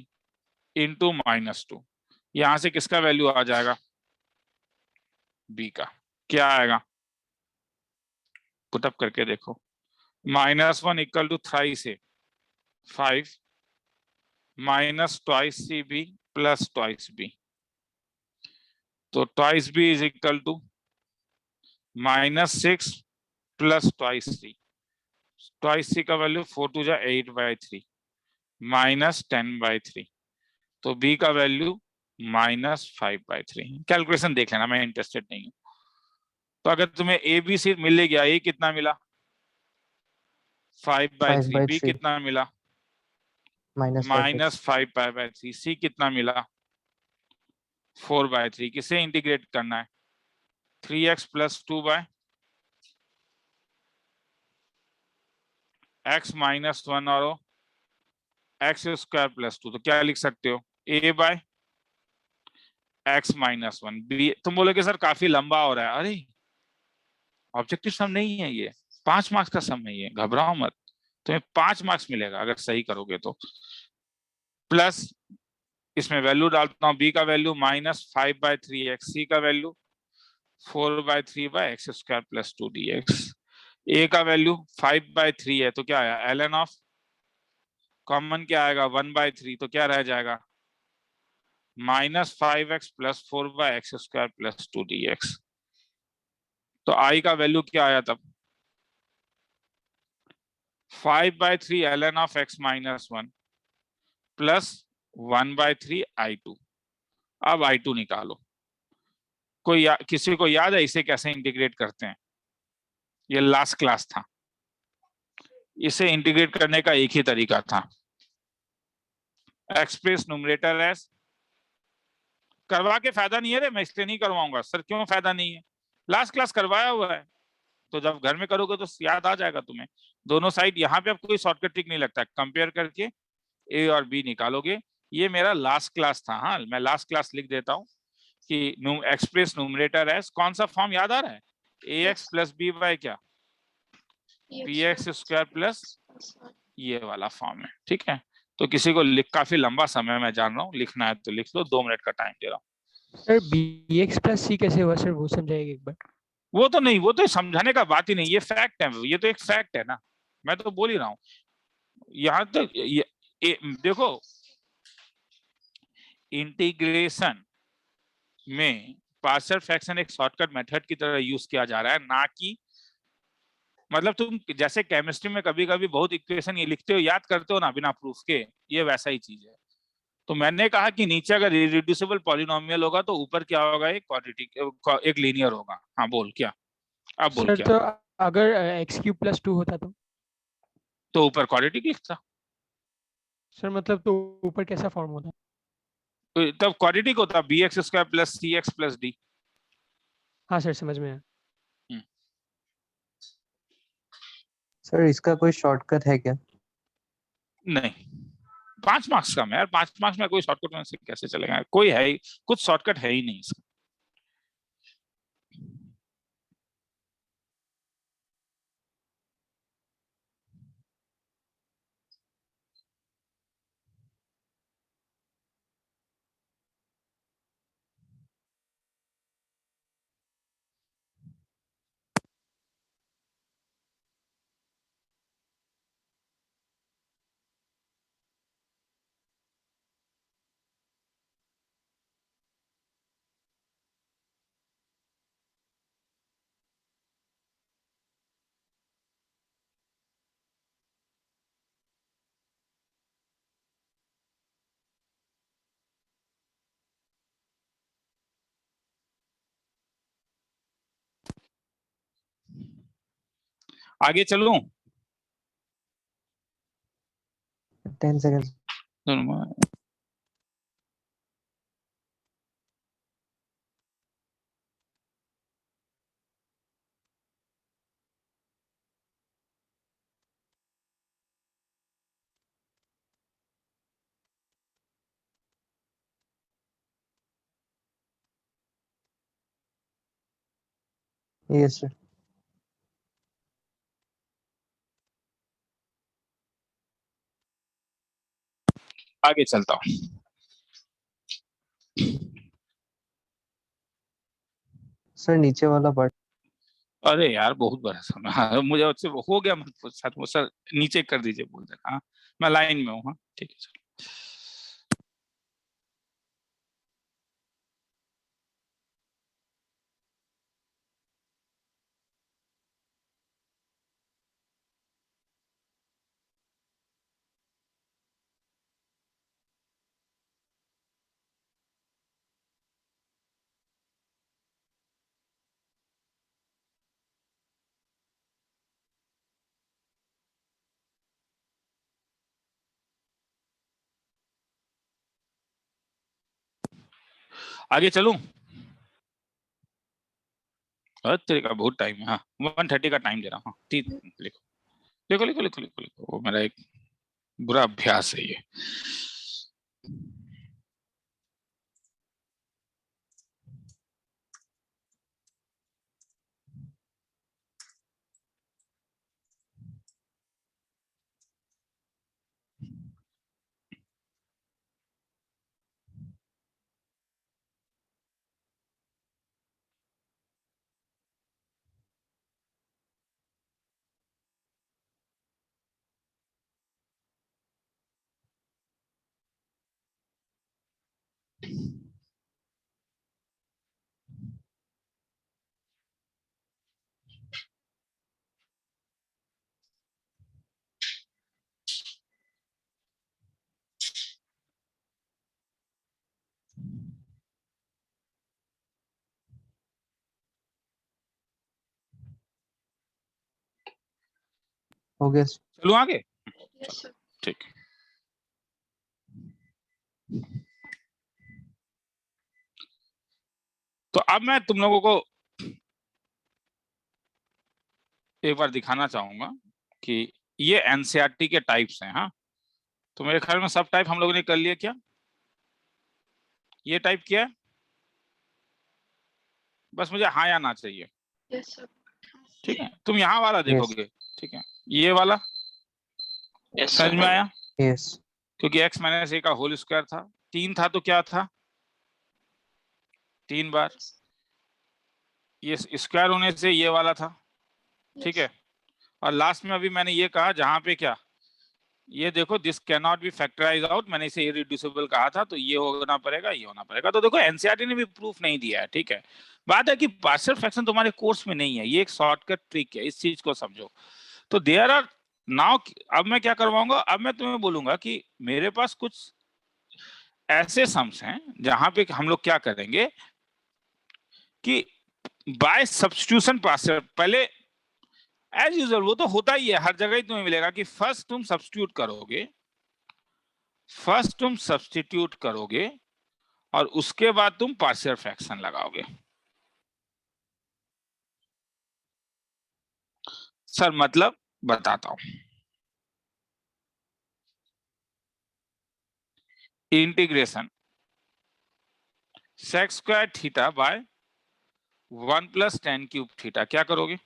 into -2। यहां से किसका वैल्यू आ जाएगा, b का। क्या आएगा, पुटअप करके देखो। -1 इक्वल टू थ्राइस से 5 minus twice C B plus twice B, तो twice B is equal to -6 plus twice C. Twice C का वैल्यू 4 2 जा 8/3 माइनस 10/3, तो बी का वैल्यू -5/3। कैलकुलेशन देख लेना, मैं इंटरेस्टेड नहीं हूं। तो अगर तुम्हें ए बी सी मिल गया, ए कितना मिला 5/3, बी 5/3. कितना मिला Minus 5x. -5/3, सी कितना मिला 4/3। किसे इंटीग्रेट करना है, 3x plus 2 bye x minus 1 और एक्स स्क्वायर प्लस 2, तो क्या लिख सकते हो, a by x minus 1 b। तुम बोलोगे सर काफी लंबा हो रहा है, अरे ऑब्जेक्टिव सम नहीं है ये, 5 मार्क्स का सम है ये, घबराओ मत, तुम्हें 5 मार्क्स मिलेगा अगर सही करोगे तो। प्लस इसमें वैल्यू डालता हूँ, b का वैल्यू -5/3x, c का value 4/3/x² plus 2dx, a का वैल्यू 5/3 है तो क्या आया, ln ऑफ कॉमन क्या आएगा 1/3, तो क्या रह जाएगा -5x plus 4/x² plus 2dx। तो i का वैल्यू क्या आया तब 5/3 ln of x minus 1 plus 1/3 i2। अब i2 निकालो, किसी को याद है इसे कैसे इंटीग्रेट करते हैं, ये लास्ट क्लास था, इसे इंटीग्रेट करने का एक ही तरीका था, एक्सप्रेस न्यूमरेटर एज, करवा के फायदा नहीं है रे, मैं इसलिए नहीं करवाऊंगा सर, क्यों फायदा नहीं है, लास्ट क्लास करवाया हुआ है, तो जब घर में करोगे तो याद आ जाएगा तुम्हें। दोनों साइड यहाँ पे अब कोई शॉर्टकट ट्रिक नहीं लगता, कंपेयर करके ए और बी निकालोगे, ये मेरा लास्ट क्लास था। हाँ, मैं लास्ट क्लास लिख देता हूँ कि एक्सप्रेस न्यूमरेटर एज, कौन सा फॉर्म याद आ रहा है, ए एक्स प्लस बी बाय क्या पी एक्स स्क्वायर प्लस, ये वाला फॉर्म है, ठीक है। तो किसी को काफी लंबा समय मैं जान रहा हूँ, लिखना है तो लिख लो, 2 मिनट का टाइम दे रहा हूँ। सर bx प्लस c कैसे हुआ सर, वो समझाइए एक बार। वो तो नहीं, वो तो समझाने का बात ही नहीं, ये फैक्ट है, ये तो एक फैक्ट है ना, मैं तो बोल ही रहा हूँ। यहाँ तक देखो, इंटीग्रेशन में पार्शियल फ्रैक्शन एक शॉर्टकट मेथड की तरह यूज किया जा रहा है, ना कि मतलब तुम जैसे केमिस्ट्री में कभी कभी बहुत इक्वेशन ये लिखते हो, याद करते हो ना बिना प्रूफ के, ये वैसा ही चीज है। तो मैंने कहा कि नीचे अगर इररिड्यूसिबल पॉलिनोमियल होगा तो ऊपर क्या होगा, एक क्वाड्रेटिक, एक लीनियर होगा। हाँ बोल क्या, अब बोल सर क्या, तो अगर x³ प्लस 2 होता तो ऊपर क्वाड्रेटिक लिखता, सर मतलब तो ऊपर कैसा फॉर्म होता। तो तब क्वाड्रेटिक होता bx² plus cx plus d। हाँ सर समझ में आया। सर इसका कोई शॉर्टकट है क्या? नहीं, 5 मार्क्स का, मैं यार 5 मार्क्स में कोई शॉर्टकट में से कैसे चलेगा, कोई है ही, कुछ शॉर्टकट है ही नहीं इसका। आगे चलूं, 10 seconds. Yes, sir. आगे चलता हूं। सर नीचे वाला पार्ट। अरे यार बहुत बड़ा समय, हाँ, मुझे अच्छे हो गया, मत सर नीचे कर दीजिए, बोल देना, हाँ मैं लाइन में हूँ, हाँ ठीक है चलो। आगे चलूं, तेरे का बहुत टाइम है। हाँ 1:30 का टाइम दे रहा हूँ। हाँ लिखो लिखो लिखो लिखो लिखो लिखो, वो मेरा एक बुरा अभ्यास है ये। हो गया sir. चलो आगे। Yes, sir. ठीक। तो अब मैं तुम लोगों को एक बार दिखाना चाहूंगा कि ये एनसीईआरटी के टाइप्स हैं। हाँ तो मेरे ख्याल में सब टाइप हम लोगों ने कर लिया क्या? ये टाइप क्या है? बस मुझे हाँ या ना चाहिए। Yes, sir. ठीक है तुम यहाँ वाला देखोगे। ठीक है ये वाला Yes, समझ में sir. आया? Yes. क्योंकि x माइनस ए का होल स्क्वायर था, 3 था तो क्या था 3 बार, ये स्क्वायर होने से ये वाला था। ठीक है और लास्ट में अभी मैंने ये कहा जहां पे क्या, ये देखो this can not be factorize out, मैंने इसे इरिड्यूसिबल कहा था तो ये होना पड़ेगा ये होना पड़ेगा। तो देखो एनसीईआरटी ने भी प्रूफ नहीं दिया है। ठीक है बात है कि पार्शियल फ्रैक्शन तुम्हारे कोर्स में नहीं है, ये एक शॉर्टकट ट्रिक है, इस चीज को समझो। तो देयर आर नाउ, अब मैं क्या करवाऊंगा, अब मैं तुम्हें बोलूंगा कि मेरे पास कुछ ऐसे सम्स हैं जहां पे हम लोग क्या करेंगे कि बाय सब्स्टिट्यूशन पार्शियल, पहले एज यूजुअल वो तो होता ही है, हर जगह ही तुम्हें मिलेगा कि फर्स्ट तुम सब्स्टिट्यूट करोगे और उसके बाद तुम पार्शियल फ्रैक्शन लगाओगे। सर मतलब बताता हूं, integration sec square theta by 1 + tan cube theta, क्या करोगे?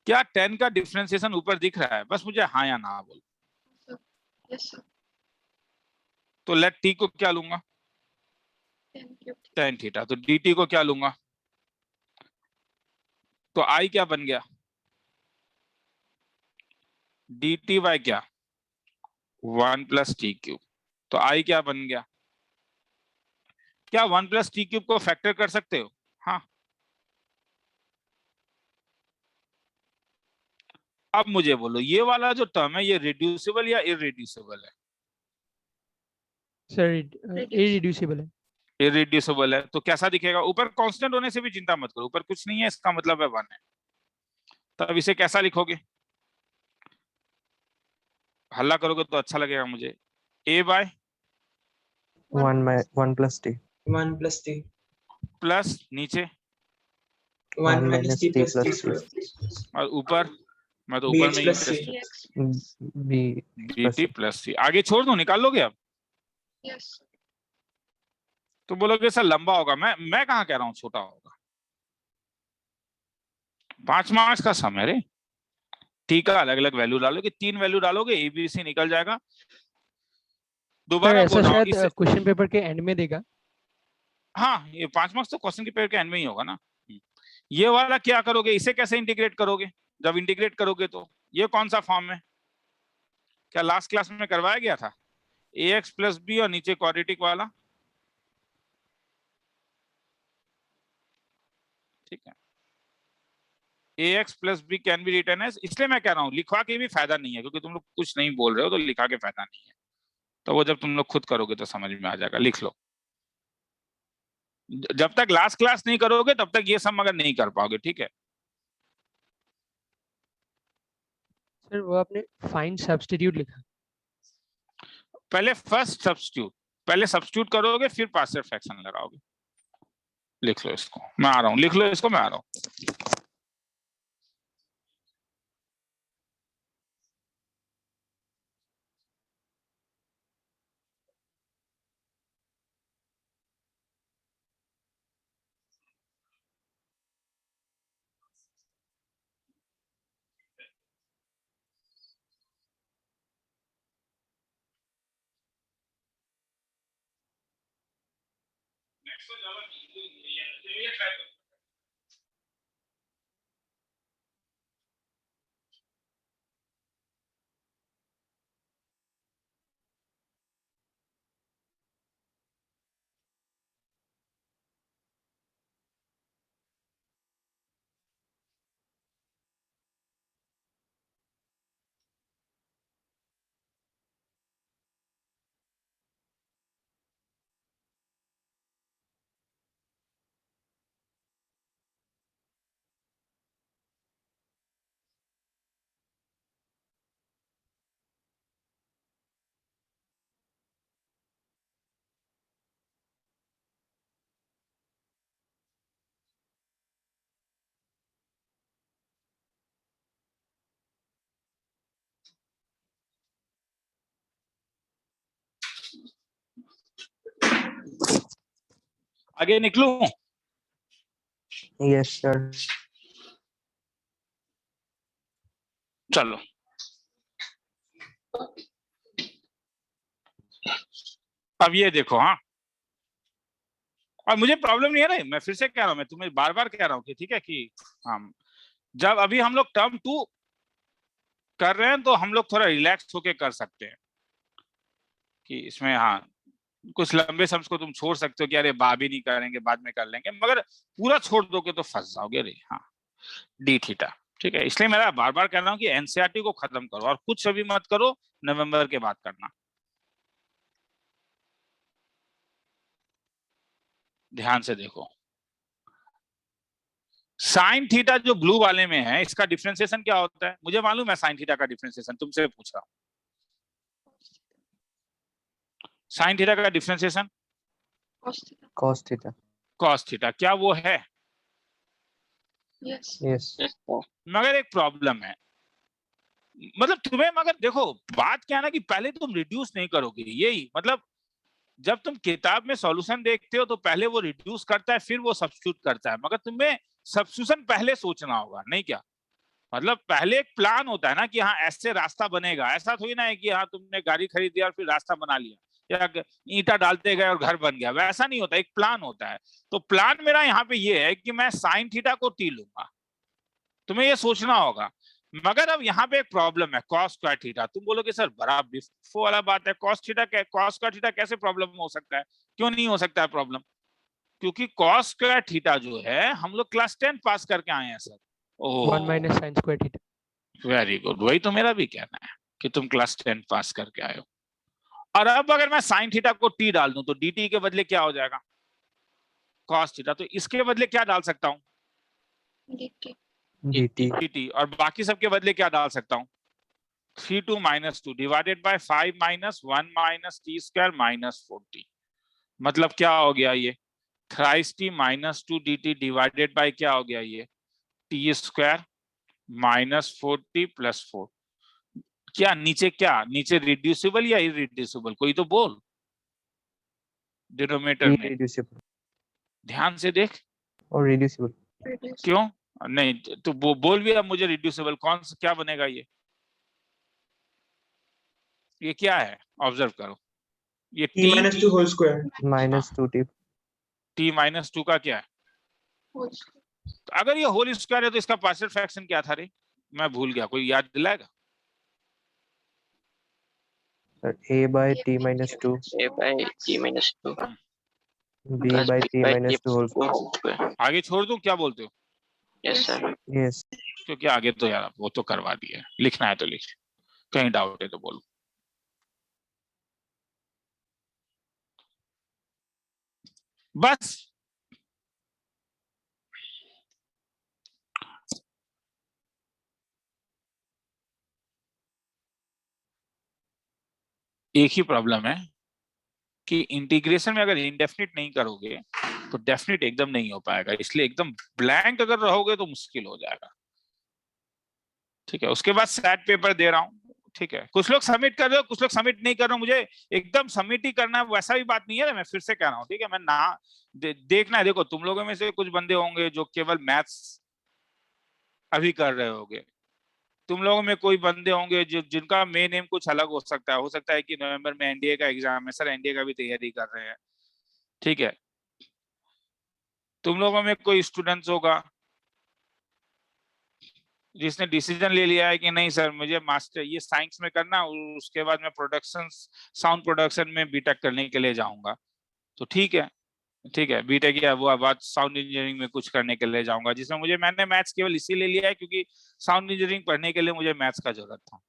क्या 10 का डिफरेंशिएशन ऊपर दिख रहा है? बस मुझे हाँ या ना बोल। Yes, sir. तो लेट टी को क्या लूंगा? Thank you. tan theta. तो dt को क्या लूंगा? तो I क्या बन गया? dt बाय क्या 1 + t क्यूब। तो I क्या बन गया? क्या 1 + t क्यूब को फैक्टर कर सकते हो? हाँ अब मुझे बोलो ये वाला जो टर्म है ये रिड्यूसिबल या इररिड्यूसिबल है? सर इरिड्यूसिबल है। इररिड्यूसिबल है तो कैसा दिखेगा? ऊपर कांस्टेंट होने से भी चिंता मत करो, ऊपर कुछ नहीं है इसका मतलब है 1 है। तब इसे कैसा लिखोगे? हल्ला करोगे तो अच्छा लगेगा मुझे। a by 1 plus t. 1 plus t. Plus नीचे 1 minus t plus t square. और ऊपर मैं तो ऊपर bh में plus c. B. bt plus c। आगे छोड़ दो, निकाल लोगे अब? Yes, sir. तो बोलोगे सर लंबा होगा, मैं कहाँ कह रहा हूँ छोटा होगा। 5 मार्क्स का सम है रे। टी का अलग अलग वैल्यू डालोगे, 3 वैल्यू डालोगे एबीसी निकल जाएगा। सर दोबारा ऐसा बोल रहा हूँ शायद क्वेश्चन पेपर के एंड में देगा। हाँ ये 5 मार्क्स तो क्वेश्चन के पेपर के एंड में ही होगा ना। ये वाला क्या करोगे, इसे कैसे इंटीग्रेट करोगे? जब इंटीग्रेट करोगे तो ये कौन सा फॉर्म है? क्या लास्ट क्लास में करवाया गया था? ax + b और नीचे क्वाड्रेटिक वाला। ठीक है ax + b can be written as, इसलिए मैं कह रहा हूँ लिखवा के भी फायदा नहीं है क्योंकि तुम लोग कुछ नहीं बोल रहे हो तो लिखा के फायदा नहीं है। तो वो जब तुम लोग खुद करोगे तो समझ में आ जाएगा, लिख लो। जब तक लास्ट क्लास नहीं करोगे तब तक ये सब मगर नहीं कर पाओगे। ठीक है सर वो आपने फाइंड सब्स्टिट्यूट लिखा। पहले सब्स्टिट्यूट करोगे फिर पार्शियल फ्रैक्शन लगाओगे। लिख लो इसको, मैं आ रहा हूँ, लिख लो इसको, मैं आ रहा हूँ। आगे निकलूं? Yes, sir. चलो, अब ये देखो। हाँ, और मुझे प्रॉब्लम नहीं है ना, मैं फिर से कह रहा हूं, मैं तुम्हें बार बार कह रहा हूँ कि ठीक है कि हम जब अभी हम लोग टर्म 2 कर रहे हैं तो हम लोग थोड़ा रिलैक्स होके कर सकते हैं कि इसमें हाँ कुछ लंबे सम्स को तुम छोड़ सकते हो कि अरे भी नहीं करेंगे, बाद में कर लेंगे, मगर पूरा छोड़ दोगे तो फंस जाओगे रे। हाँ, डी थीटा, ठीक है। इसलिए मैं बार बार कह रहा हूँ कि एनसीईआरटी को खत्म करो और कुछ अभी मत करो, नवंबर के बाद करना। ध्यान से देखो, साइन थीटा जो ब्लू वाले में है, इसका डिफरेंशिएशन क्या होता है? मुझे मालूम है साइन थीटा का डिफरेंशिएशन, तुमसे पूछ रहा हूँ। साइन थीटा का differentiation Cos theta. Cos theta. Cos theta, क्या वो है? Yes. Yes. Yes, sir. मगर एक प्रॉब्लम है, मतलब तुम्हें, मगर देखो बात क्या है ना कि पहले तुम रिड्यूस नहीं करोगे, यही मतलब जब तुम किताब में सॉल्यूशन देखते हो तो पहले वो रिड्यूस करता है, फिर वो सब्स्टिट्यूट करता है, मगर तुम्हें सब्स्टिट्यूशन पहले सोचना होगा, नहीं क्या? मतलब पहले एक प्लान होता है ना कि हाँ ऐसे रास्ता बनेगा, ऐसा थोड़ी ना है कि हाँ तुमने गाड़ी खरीद दिया और फिर रास्ता बना लिया, या ईंटा डालते गए और घर बन गया, वैसा नहीं होता, एक प्लान होता है। तो प्लान मेरा यहाँ पे ये है कि मैं साइन थीटा को टी लूंगा, तुम्हें ये सोचना होगा। मगर अब यहाँ पे एक प्रॉब्लम है, कॉस स्क्वायर थीटा। तुम बोलोगे सर बड़ा बिफो वाला बात है, कॉस स्क्वायर थीटा कैसे प्रॉब्लम हो सकता है? क्यों नहीं हो सकता है प्रॉब्लम? क्योंकि कॉस स्क्वायर थीटा जो है हम लोग क्लास 10 पास करके आए हैं sir. 1 minus sin square theta. Very good, वही तो मेरा भी कहना है कि तुम क्लास 10 पास करके आए हो। और अब अगर मैं साइन थीटा को टी डाल दूं तो dt के बदले क्या हो जाएगा? Cos theta. तो इसके बदले क्या डाल सकता हूँ? dt. dt. dt। और बाकी सबके बदले क्या डाल सकता हूँ? 3 - 2 डिवाइडेड बाय 5 - 1 - t स्क्वायर - 40। मतलब क्या हो गया ये? Thrice t - 2 dt divided by क्या हो गया ये? t square -40 + 4। क्या नीचे, क्या नीचे रिड्यूसिबल या इरिड्यूसिबल? कोई तो बोल डिनोमिनेटर में। Irreducible. ध्यान से देख, Or reducible. Reduce. क्यों नहीं? तो बोल भी अब मुझे रिड्यूसिबल कौन सा, क्या बनेगा ये क्या है? ऑब्जर्व करो, ये t minus 2 whole square. Minus 2t. t - 2 का क्या है? Whole square. तो अगर ये होल स्क्वायर है तो इसका पार्शियल फ्रैक्शन क्या था रे? मैं भूल गया, कोई याद दिलाएगा? Sir, a by t minus 2. A by t minus 2 B plus by b t by minus t 2 whole whole square. square. आगे छोड़ दूं, क्या बोलते हो? Yes, sir. Yes. क्योंकि आगे तो यार वो तो करवा दिया, लिखना है तो लिख, कहीं डाउट है तो बोलो। बस एक ही प्रॉब्लम है कि इंटीग्रेशन में अगर इंडेफिनिट नहीं करोगे तो डेफिनेट एकदम नहीं हो पाएगा, इसलिए एकदम ब्लैंक अगर रहोगे तो मुश्किल हो जाएगा। ठीक है, उसके बाद सेट पेपर दे रहा हूँ। ठीक है, कुछ लोग सबमिट कर रहे हो, कुछ लोग सबमिट नहीं कर रहे हो, मुझे एकदम सबमिट ही करना है वैसा भी बात नहीं है, मैं फिर से कह रहा हूँ। ठीक है, मैं ना देखना है, देखो तुम लोगों में से कुछ बंदे होंगे जो केवल मैथ्स अभी कर रहे होगे, तुम लोगों में कोई बंदे होंगे जो जिनका मेन एम कुछ अलग हो सकता है कि नवंबर में एनडीए का एग्जाम है, सर एनडीए का भी तैयारी कर रहे हैं। ठीक है, तुम लोगों में कोई स्टूडेंट्स होगा जिसने डिसीजन ले लिया है कि नहीं सर मुझे मास्टर ये साइंस में करना, उसके बाद मैं प्रोडक्शन साउंड प्रोडक्शन में बीटेक करने के लिए जाऊंगा। तो ठीक है, ठीक है, बीटेक या वो बाद साउंड इंजीनियरिंग में कुछ करने के लिए जाऊंगा, जिसमें मैंने मैथ्स केवल इसीलिए लिया है क्योंकि साउंड इंजीनियरिंग पढ़ने के लिए मुझे मैथ्स का जरूरत था।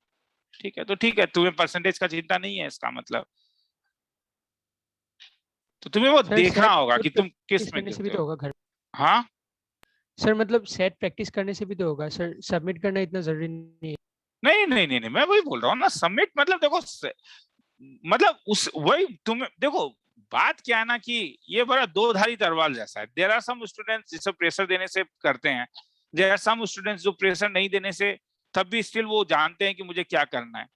ठीक है, तो ठीक है, तुम्हें परसेंटेज का चिंता नहीं है इसका मतलब, तो तुम्हें वो सर देखना सेट होगा कि तुम किस में करने से भी गिरते तो हो। होगा घर। हाँ सर मतलब सेट प्रैक्टिस करने से भी तो होगा सर, सबमिट करना इतना जरूरी नहीं है। नहीं नहीं नहीं नहीं, मैं वही बोल रहा हूँ ना, सबमिट मतलब देखो मतलब उस वही तुम्हें देखो, बात क्या है ना कि ये बड़ा दो धारी तलवार जैसा है। देयर आर सम स्टूडेंट्स जिसे प्रेशर देने से करते हैं, देयर आर सम स्टूडेंट्स जो प्रेशर नहीं देने से तब भी स्टिल वो जानते हैं कि मुझे क्या करना है।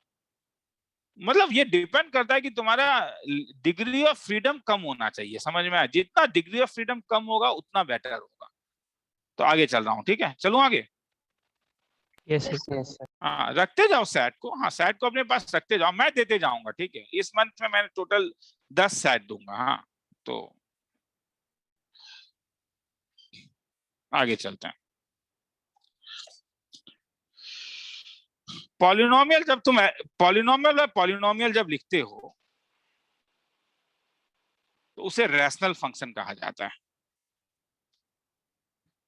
मतलब ये डिपेंड करता है कि तुम्हारा डिग्री ऑफ फ्रीडम कम होना चाहिए, समझ में आया? जितना डिग्री ऑफ फ्रीडम कम होगा उतना बेटर होगा। तो आगे चल रहा हूँ, ठीक है, चलूं आगे। Yes sir. Yes, sir. हाँ रखते जाओ सेट को, हाँ सेट को अपने पास रखते जाओ, मैं देते जाऊंगा। ठीक है, इस मंथ में मैं टोटल 10 सेट दूंगा। हाँ तो आगे चलते हैं। पॉलिनोमियल जब तुम पॉलिनोमियल जब लिखते हो तो उसे रैशनल फंक्शन कहा जाता है।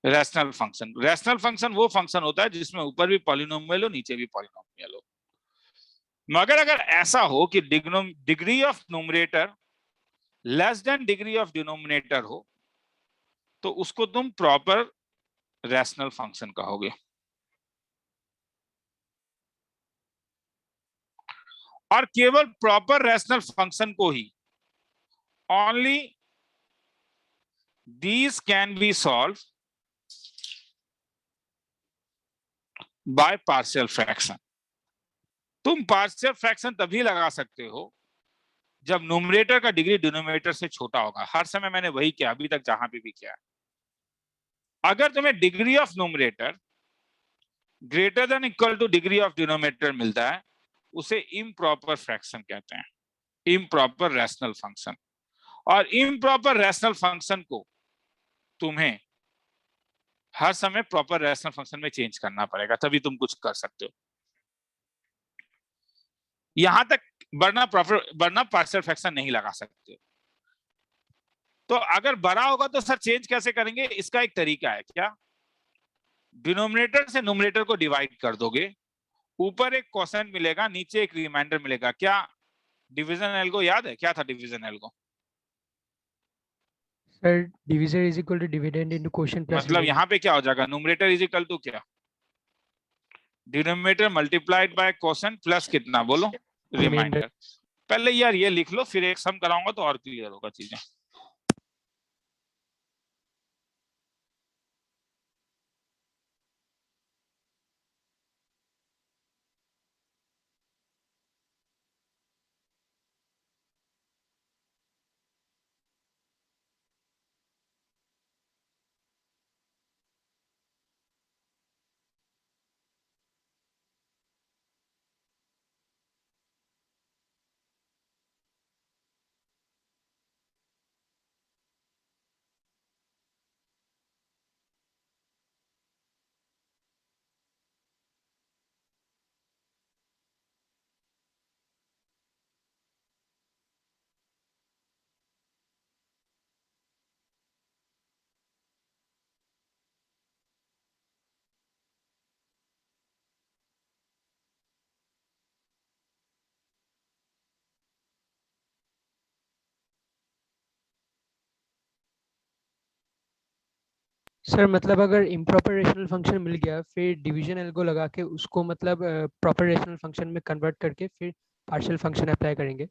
रैशनल फंक्शन वो फंक्शन होता है जिसमें ऊपर भी पॉलिनोमियल हो नीचे भी पॉलिनोमियल हो। मगर अगर ऐसा हो कि degree of numerator less than degree of denominator हो तो उसको तुम प्रॉपर रैशनल फंक्शन कहोगे। और केवल प्रॉपर रैशनल फंक्शन को ही only these can be solved by partial fraction। तुम पार्शियल फ्रैक्शन तभी लगा सकते हो जब न्यूमरेटर का डिग्री डिनोमिनेटर से छोटा होगा। हर समय मैंने वही किया, अभी तक जहां पे भी किया। अगर तुम्हें degree of numerator greater than equal two degree of denominator मिलता है उसे इम्प्रॉपर फ्रैक्शन कहते हैं, इम्प्रॉपर रैशनल फंक्शन। और इम्प्रॉपर रैशनल फंक्शन को तुम्हें हर समय प्रॉपर रैशनल फंक्शन में चेंज करना पड़ेगा, तभी तुम कुछ कर सकते हो। यहां तक वरना पार्शियल फ्रैक्शन नहीं लगा सकते। तो अगर बड़ा होगा तो सर चेंज कैसे करेंगे? इसका एक तरीका है, क्या? डिनोमिनेटर से न्यूमरेटर को डिवाइड कर दोगे, ऊपर एक क्वोशिएंट मिलेगा, नीचे एक रिमाइंडर मिलेगा। क्या डिवीजन एल्गो याद है? क्या था division algo? Sir division is equal to dividend into quotient plus मतलब यहाँ पे क्या हो जाएगा? न्यूमरेटर इज इक्वल टू क्या? Denominator multiplied by quotient plus कितना बोलो? रिमाइंडर। पहले यार ये लिख लो, फिर एक सम कराऊंगा तो और क्लियर होगा चीजें। सर मतलब अगर इम्प्रॉपर रेशनल फंक्शन मिल गया फिर डिवीजन एल्गो लगा के उसको मतलब प्रॉपर रेशनल फंक्शन में कन्वर्ट करके फिर पार्शियल फंक्शन अप्लाई करेंगे।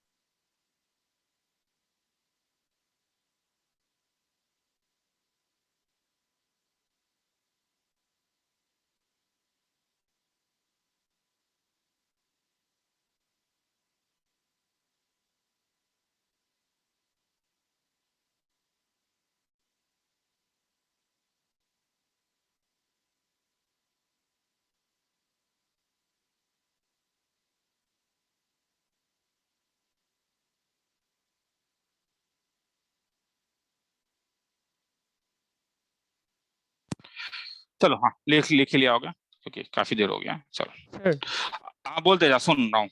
चलो हाँ लिख ही लिया होगा क्योंकि काफी देर हो गया। चलो सर हाँ बोलते जा, सुन रहा हूँ।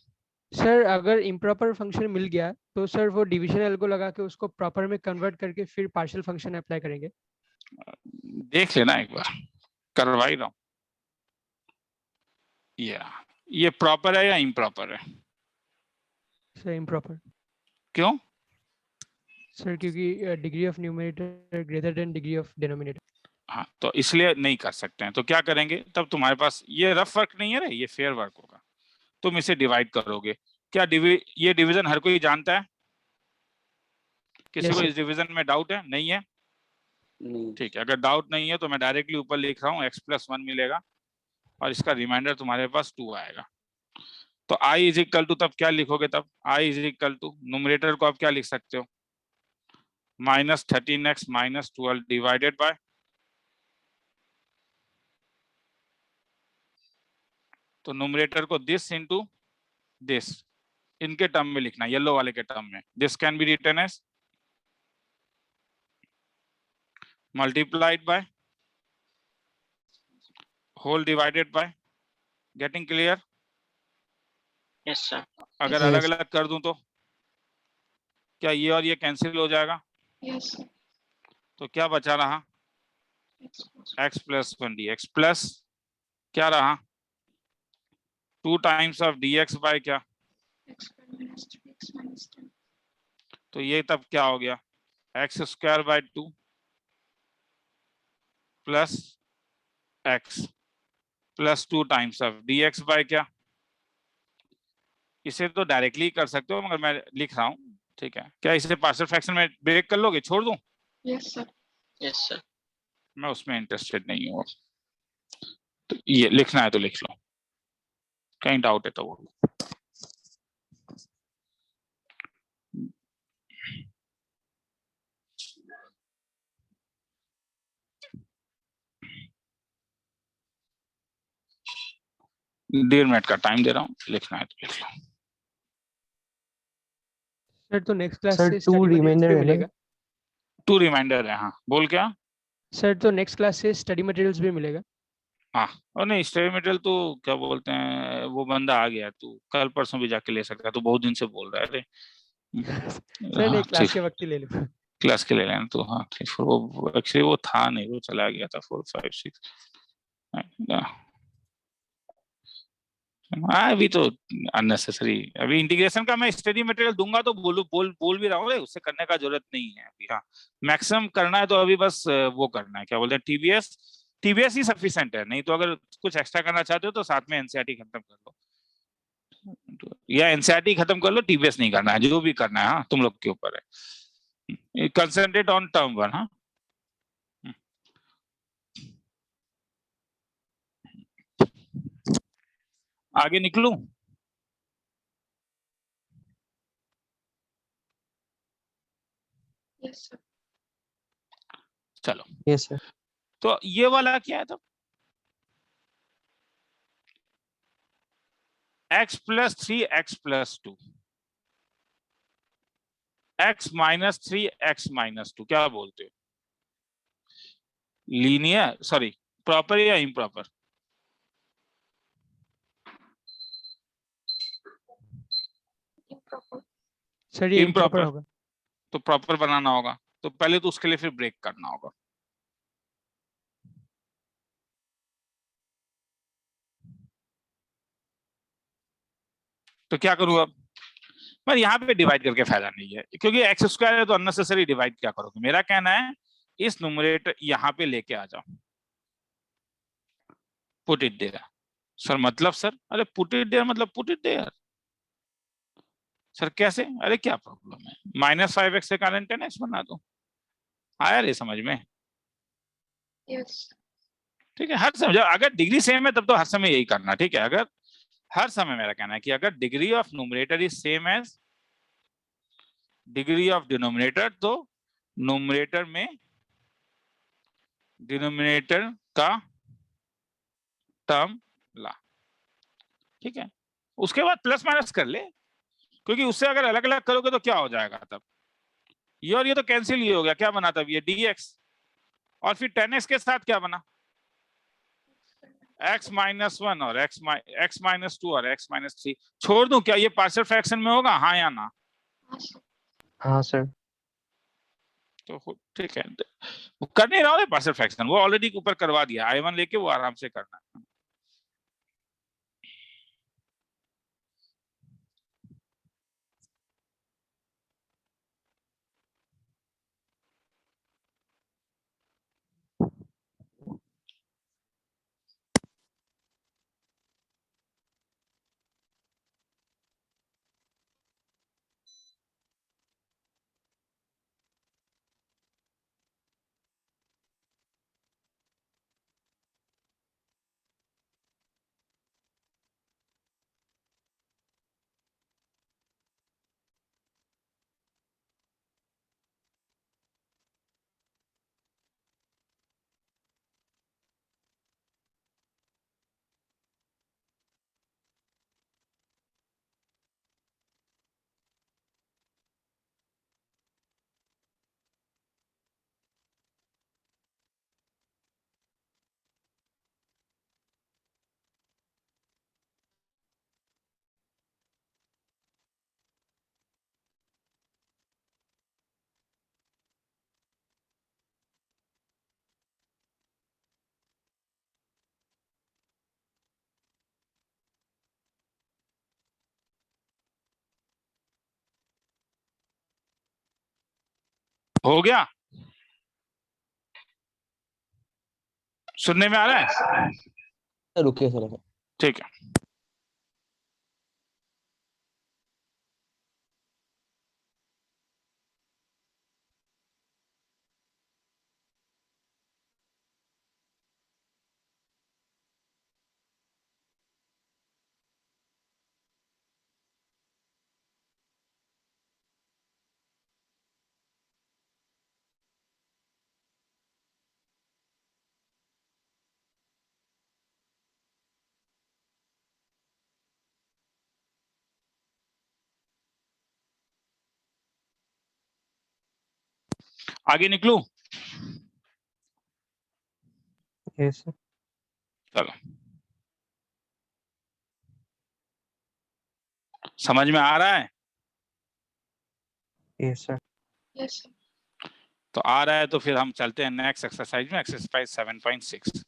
सर अगर इम्प्रॉपर फंक्शन मिल गया तो सर वो डिवीजन एल्गो लगा के उसको प्रॉपर में कन्वर्ट करके फिर पार्शियल फंक्शन अप्लाई करेंगे। देख लेना एक बार, करवा ही रहा हूँ। ये प्रॉपर है या इम्प्रॉपर है? Sir improper. क्यों? सर क्योंकि degree of numerator greater than degree of denominator. हाँ तो इसलिए नहीं कर सकते हैं। तो क्या करेंगे तब? तुम्हारे पास ये रफ वर्क नहीं है रे, ये फेयर वर्क होगा। तुम इसे डिवाइड करोगे। क्या ये डिवीजन हर कोई जानता है? किसी Yes, को sir. इस डिवीजन में डाउट है? नहीं है? ठीक है, अगर डाउट नहीं है तो मैं डायरेक्टली ऊपर लिख रहा हूँ x+1 मिलेगा और इसका रिमाइंडर तुम्हारे पास 2 आएगा। तो i इज इक्वल टू, तब क्या लिखोगे? तब i is equal to, numerator को आप क्या लिख सकते हो? -13x - 12 डिवाइडेड बाय, तो न्यूमरेटर को दिस इनटू दिस, इनके टर्म में लिखना, येलो वाले के टर्म में। This can be written as multiplied by whole divided by. Getting clear? Yes, sir. अगर Yes. अलग अलग कर दूं तो क्या ये और ये कैंसिल हो जाएगा? Yes, sir. तो क्या बचा रहा? X+1. x+1 dx प्लस क्या रहा? 2 टाइम्स ऑफ dx बाय क्या? X²-3x-10. तो ये तब क्या हो गया? x²/2 plus x plus 2 times of dx by क्या? इसे तो डायरेक्टली कर सकते हो मगर मैं लिख रहा हूँ, ठीक है? क्या इसे पार्शियल फ्रैक्शन में ब्रेक कर लोगे? छोड़ दूं? Yes, sir. Yes, sir. मैं उसमें इंटरेस्टेड नहीं हूँ। तो ये लिखना है तो लिख लो, कहीं डाउट है तो वो। डेढ़ मिनट का टाइम दे रहा हूँ, लिखना है तो लिख लो। सर तो नेक्स्ट क्लास Sir, से two स्टडी मटेरियल्स remainder भी है ना? मिलेगा। 2 रिमाइंडर है। हाँ बोल क्या? सर तो नेक्स्ट क्लास से स्टडी मटेरियल्स भी मिलेगा। हाँ, और नहीं स्टडी मटेरियल तो क्या बोलते हैं, वो बंदा आ गया, तू कल परसों भी जाके ले सकता है। तो बहुत दिन से बोल रहा है रे। सर नहीं, हाँ क्लास ठीक, के वक्त ही ले लो। क्लास के ले लेना तो। हाँ ठीक, फिर वो एक्चुअली वो था नहीं, वो चला गया था 4 5 6। अभी तो अननेसेसरी, अभी इंटीग्रेशन का मैं स्टडी मटेरियल दूंगा तो बोल भी रहा हूँ, उससे करने का जरूरत नहीं है अभी। हाँ मैक्सिमम करना है तो अभी बस वो करना है, क्या बोलते हैं, टीबीएस ही सफिशिएंट है। नहीं तो अगर कुछ एक्स्ट्रा करना चाहते हो तो साथ में एनसीईआरटी खत्म कर लो, या एनसीईआरटी खत्म कर लो, टीबीएस नहीं करना है। जो भी करना है हाँ तुम लोग के ऊपर है। Concentrate on term 1। हाँ आगे निकलूं? Yes, sir. चलो Yes, sir. तो ये वाला क्या है? तो x+3 x+2, x-3 x-2, क्या बोलते हो? लीनियर, सॉरी प्रॉपर या इम्प्रॉपर? Improper. सर ये इम्प्रॉपर Improper. होगा। तो प्रॉपर बनाना होगा, तो पहले तो उसके लिए फिर ब्रेक करना होगा। तो क्या करूं अब? पर यहाँ पे डिवाइड करके फायदा नहीं है, क्योंकि x² है तो अननेसेसरी डिवाइड क्या करोगे? मेरा कहना है इस न्यूमरेटर यहाँ पे लेके आ जाओ, पुट इट देयर। सर मतलब सर, अरे पुट इट देयर मतलब पुट इट देयर। सर कैसे? अरे क्या प्रॉब्लम है? -5x के कारण 10x बना दो। आया रे समझ में? Yes. ठीक है, हर समय अगर डिग्री सेम है तब तो हर समय यही करना, ठीक है? अगर हर समय, मेरा कहना है कि अगर degree of numerator is same as degree of denominator, तो न्यूमरेटर में डिनोमिनेटर का टर्म ला, ठीक है? उसके बाद प्लस माइनस कर ले, क्योंकि उससे अगर अलग अलग करोगे तो क्या हो जाएगा? तब ये और ये तो कैंसिल ही हो गया। क्या बना तब? ये dx, और फिर 10x के साथ क्या बना? x माइनस 1 और x माइनस 2 और x माइनस 3 छोड़ दूं क्या? ये पार्शियल फ्रैक्शन में होगा, हाँ या ना? हाँ सर। हाँ सर। तो ठीक है, वो कर नहीं रहा है पार्शियल फ्रैक्शन, वो ऑलरेडी ऊपर करवा दिया, I1 लेके वो आराम से करना है। हो गया? सुनने में आ रहा है? रुकिए सर। ठीक है। आगे निकलूं? Yes, sir. चलो, समझ में आ रहा है? Yes, sir. Yes sir. तो आ रहा है तो फिर हम चलते हैं नेक्स्ट एक्सरसाइज में, exercise 7.6,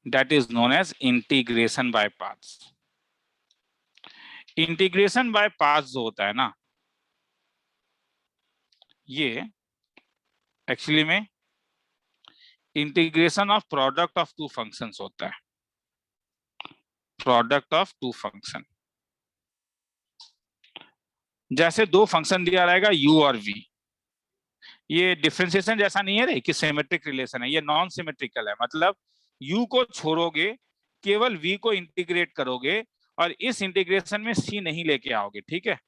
that is known as integration by parts. Integration by parts जो होता है ना, ये एक्चुअली में integration of product of two functions होता है, प्रोडक्ट ऑफ टू फंक्शन। जैसे दो फंक्शन दिया रहेगा u और v, ये डिफरेंशिएशन जैसा नहीं है रे कि सिमेट्रिक रिलेशन है, ये नॉन सिमेट्रिकल है। मतलब u को छोड़ोगे, केवल v को इंटीग्रेट करोगे और इस इंटीग्रेशन में c नहीं लेके आओगे, ठीक है?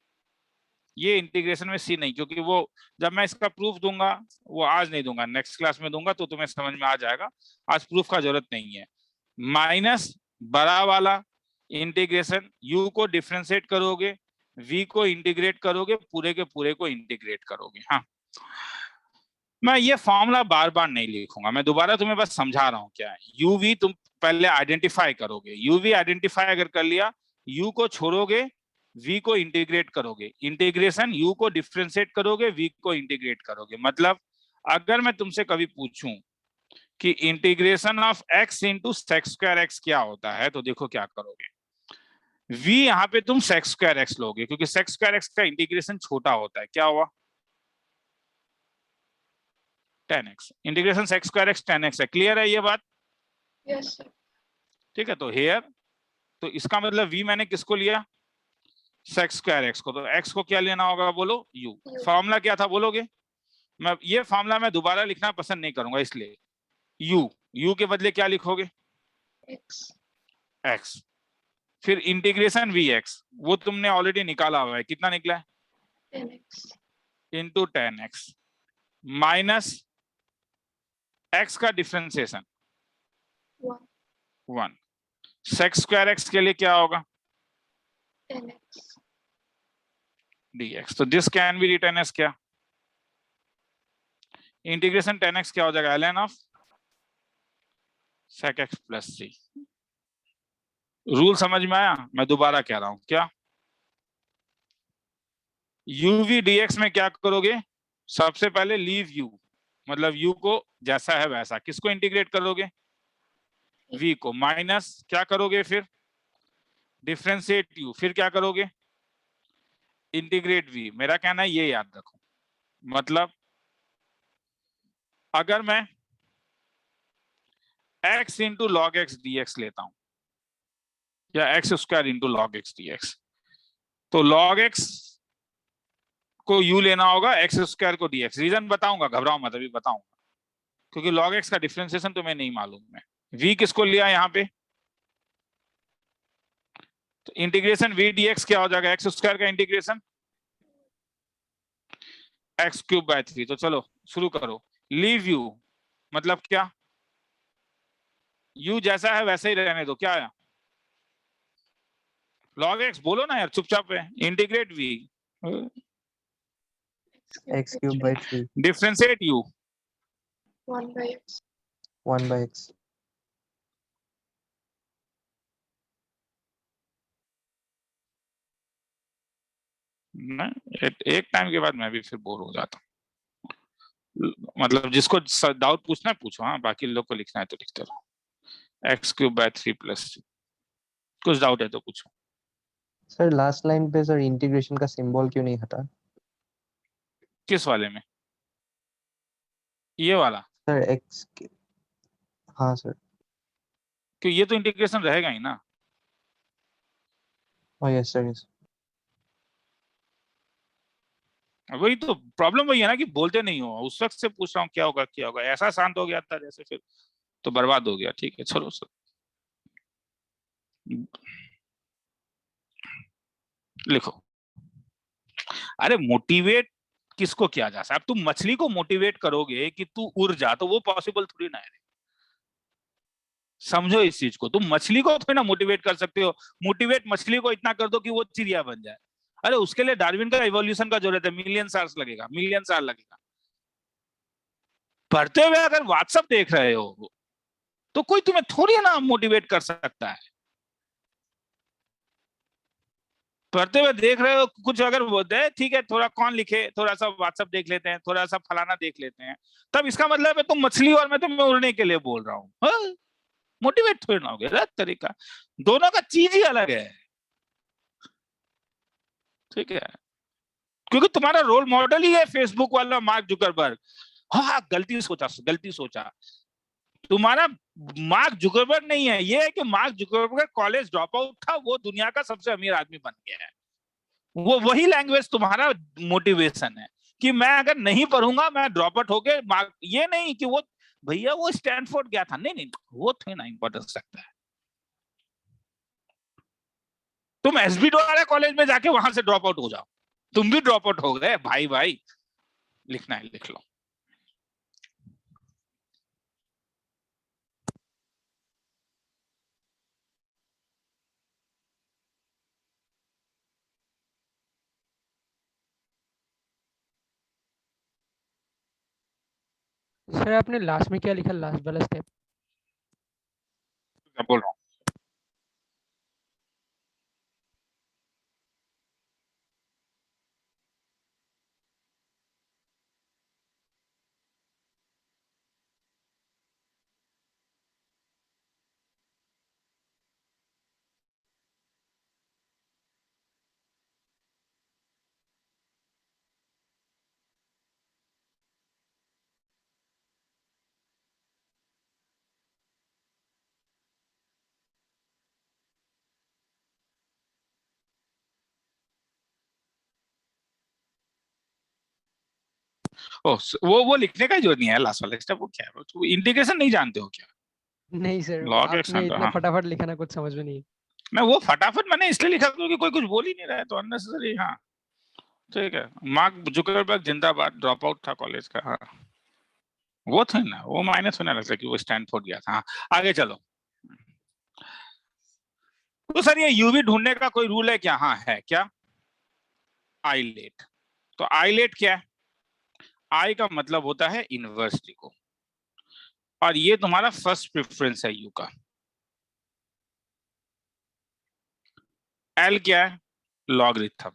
ये इंटीग्रेशन में c नहीं, क्योंकि वो जब मैं इसका प्रूफ दूंगा, वो आज नहीं दूंगा, नेक्स्ट क्लास में दूंगा, तो तुम्हें समझ में आ जाएगा, आज प्रूफ का जरूरत नहीं है। माइनस बड़ा वाला इंटीग्रेशन, u को डिफरेंशिएट करोगे, v को इंटीग्रेट करोगे, पूरे के पूरे को इंटीग्रेट करोगे। हाँ, मैं ये फॉर्मूला बार बार नहीं लिखूंगा, मैं दोबारा तुम्हें बस समझा रहा हूं क्या है। u v तुम पहले आइडेंटिफाई करोगे, u v आइडेंटिफाई अगर कर लिया, u को छोड़ोगे, v को इंटीग्रेट करोगे, इंटीग्रेशन u को डिफरेंशिएट करोगे, v को इंटीग्रेट करोगे। मतलब अगर मैं तुमसे कभी पूछूं कि integration of x into sex square x क्या होता है, तो देखो क्या करोगे, v यहाँ पे तुम सेक्स स्क्वायर एक्स लोगे, क्योंकि सेक्स स्क्वायर एक्स का इंटीग्रेशन छोटा होता है, क्या हुआ? 10x, integration sex square x 10x है। क्लियर है ये बात? Yes sir. ठीक है, तो हेयर, तो इसका मतलब v मैंने किसको लिया? सेक्स स्क्वायर एक्स को। तो x को क्या लेना होगा बोलो? u। फॉर्मूला क्या था बोलोगे? मैं ये फॉर्मूला मैं दोबारा लिखना पसंद नहीं करूंगा, इसलिए u के बदले क्या लिखोगे? एक्स। x। फिर इंटीग्रेशन vx, वो तुमने ऑलरेडी निकाला हुआ है, कितना निकला है? 10x। Into 10x minus x का डिफरेंशिएशन 1। सेक्स स्क्वायर एक्स के लिए क्या होगा? 10x। dx। तो this can be written as क्या? इंटीग्रेशन 10x क्या हो जाएगा? ln of sec x plus 3। Rule समझ में आया? मैं दोबारा कह रहा हूं, क्या यूवी डीएक्स में क्या करोगे? सबसे पहले लीव यू, मतलब यू को जैसा है वैसा, किसको इंटीग्रेट करोगे? वी को, माइनस क्या करोगे फिर? डिफरेंशिएट यू, फिर क्या करोगे? Integrate v. मेरा कहना है ये याद रखो, मतलब अगर मैं x into log x dx लेता हूं या x square into log x dx, तो लॉग एक्स को u लेना होगा, एक्स स्क्वायर को dx। रीजन बताऊंगा, घबराओ मत, अभी बताऊंगा, क्योंकि log x का डिफरेंशिएशन तुम्हें नहीं मालूम है। v किसको लिया यहाँ पे? तो इंटीग्रेशन v dx क्या हो जाएगा? एक्स स्क्वायर का इंटीग्रेशन x क्यूब बाय 3। तो चलो शुरू करो। लीव u मतलब क्या? u जैसा है वैसे ही रहने दो, क्या आया? log x बोलो ना यार, चुपचाप है। Integrate v, x cube by 3, differentiate u, 1 by x. 1 by x. एक टाइम के बाद मैं भी फिर बोर हो जाता हूँ। मतलब जिसको डाउट पूछना है पूछो, हाँ, बाकी लोग को लिखना है तो लिखते रहो। एक्स क्यूब बाय 3 प्लस, कुछ डाउट है तो पूछो। सर लास्ट लाइन पे सर इंटीग्रेशन का सिंबल क्यों नहीं हटा? किस वाले में? ये वाला? सर x हाँ सर, कि ये तो इंटीग्रेशन रहेगा ही ना। oh yes sir, yes. वही तो प्रॉब्लम वही है ना कि बोलते नहीं हो। उस वक्त से पूछ रहा हूँ क्या होगा क्या होगा, ऐसा शांत हो गया था जैसे, फिर तो बर्बाद हो गया। ठीक है चलो सर, लिखो। अरे मोटिवेट किसको किया जा सकता है? अब तुम मछली को मोटिवेट करोगे कि तू उड़ जा, तो वो पॉसिबल थोड़ी ना है। समझो इस चीज को, तुम मछली को थोड़ी ना मोटिवेट कर सकते हो। मोटिवेट मछली को इतना कर दो कि वो चिड़िया बन जाए। अरे उसके लिए डार्विन का इवोल्यूशन का जरूरत है, मिलियन साल लगेगा, मिलियन साल लगेगा। पढ़ते हुए अगर व्हाट्सएप देख रहे हो तो कोई तुम्हें थोड़ी ना मोटिवेट कर सकता है। पढ़ते हुए देख रहे हो कुछ, अगर बोलते हैं ठीक है थोड़ा कौन लिखे, थोड़ा सा व्हाट्सएप देख लेते हैं, थोड़ा सा फलाना देख लेते हैं, तब इसका मतलब है तुम मछली और मैं तुम्हें उड़ने के लिए बोल रहा हूँ। मोटिवेट थोड़ी ना हो गया तरीका, दोनों का चीज ही अलग है। ठीक है, क्योंकि तुम्हारा रोल मॉडल ही है फेसबुक वाला मार्क जुकरबर्ग। हाँ गलती सोचा, गलती सोचा। तुम्हारा मार्क जुकरबर्ग नहीं है, ये है कि mark Zuckerberg college drop out था, वो दुनिया का सबसे अमीर आदमी बन गया है। वो वही लैंग्वेज तुम्हारा मोटिवेशन है कि मैं अगर नहीं पढ़ूंगा मैं ड्रॉप आउट होके मार्क, ये नहीं कि वो भैया वो स्टैनफोर्ड गया था, नहीं नहीं, वो थोड़ी ना इंपॉर्टेंस रखता है। तुम एसबी द्वारा कॉलेज में जाके वहां से ड्रॉप आउट हो जाओ, तुम भी ड्रॉप आउट हो गए भाई। भाई लिखना है लिख लो। सर आपने लास्ट में क्या लिखा, लास्ट वाला स्टेप? क्या बोल रहा हूँ? वो लिखने का जरूरत नहीं है लास्ट वाला स्टेप। वो क्या है, तो इंटीग्रेशन नहीं जानते हो क्या? नहीं सर, लॉग एक्स, आपने इतना हाँ फटाफट लिखा ना, कुछ समझ में नहीं। ना, वो फटाफट मैंने इसलिए लिखा क्योंकि कोई कुछ बोल ही नहीं रहा है तो अननेसेसरी। हाँ ठीक है, मार्क जुकरबर्ग जिंदाबाद, ड्रॉप आउट था कॉलेज का। हाँ वो थे ना, वो माइनस होने लगता कि वो स्टैनफोर्ड गया था। हाँ आगे चलो। तो सर ये यूवी ढूंढने का कोई रूल है क्या? हाँ है। क्या? आईलेट। तो आईलेट क्या है? आई का मतलब होता है इनवर्स को, और ये तुम्हारा फर्स्ट प्रेफरेंस है यू का। एल क्या है? लॉगरिथम।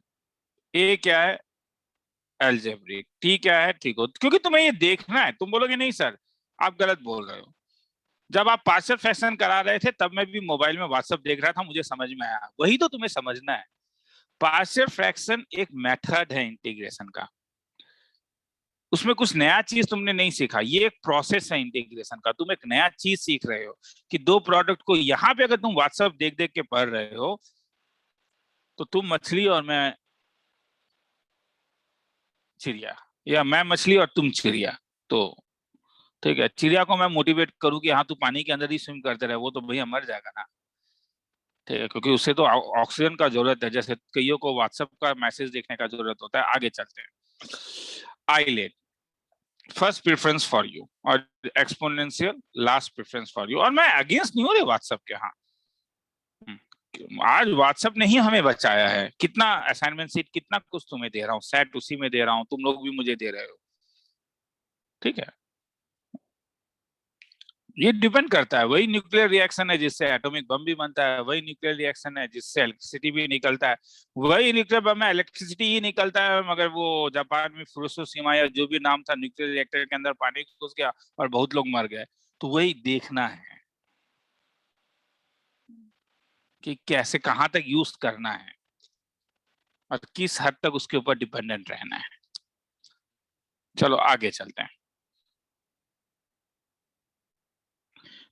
ए क्या है? अलजेब्रिक। टी क्या है? ठीक हो, क्योंकि तुम्हें ये देखना है। तुम बोलोगे नहीं सर आप गलत बोल रहे हो। जब आप पार्शियल फ्रैक्शन करा रहे थे तब मैं भी मोबाइल में व्हाट्सएप देख रहा था, मुझे समझ में आया। वही तो तुम्हें समझना है। पार्शियल फ्रैक्शन एक मेथड है इंटीग्रेशन का, उसमें कुछ नया चीज तुमने नहीं सीखा। ये एक प्रोसेस है इंटीग्रेशन का। तुम एक नया चीज सीख रहे हो कि दो प्रोडक्ट को यहाँ पे अगर तुम व्हाट्सएप देख देख के पढ़ रहे हो तो तुम मछली और मैं चिड़िया, या मैं मछली और तुम चिड़िया। तो ठीक है, चिड़िया को मैं मोटिवेट करूं कि हाँ तू पानी के अंदर ही स्विम करते रहे, वो तो भैया मर जाएगा ना। ठीक है, क्योंकि उससे तो ऑक्सीजन का जरूरत है, जैसे कईयों को व्हाट्सएप का मैसेज देखने का जरूरत होता है। आगे चलते हैं। ILATE first preference for you और exponential last preference for you. और मैं अगेंस्ट नहीं हो रही व्हाट्सएप के। हाँ आज व्हाट्सएप ने ही हमें बचाया है। कितना असाइनमेंट सीट, कितना कुछ तुम्हें दे रहा हूँ, सेट उसी में दे रहा हूँ, तुम लोग भी मुझे दे रहे हो। ठीक है, ये डिपेंड करता है। वही न्यूक्लियर रिएक्शन है जिससे एटॉमिक बम भी बनता है, वही न्यूक्लियर रिएक्शन है जिससे इलेक्ट्रिसिटी भी निकलता है, वही न्यूक्लियर बम में इलेक्ट्रिसिटी ही निकलता है मगर वो जापान में फुकुशिमा या जो भी नाम था, न्यूक्लियर रिएक्टर के अंदर पानी घुस गया और बहुत लोग मर गए। तो वही देखना है कि कैसे कहां तक यूज करना है और किस हद तक उसके ऊपर डिपेंडेंट रहना है। चलो आगे चलते हैं।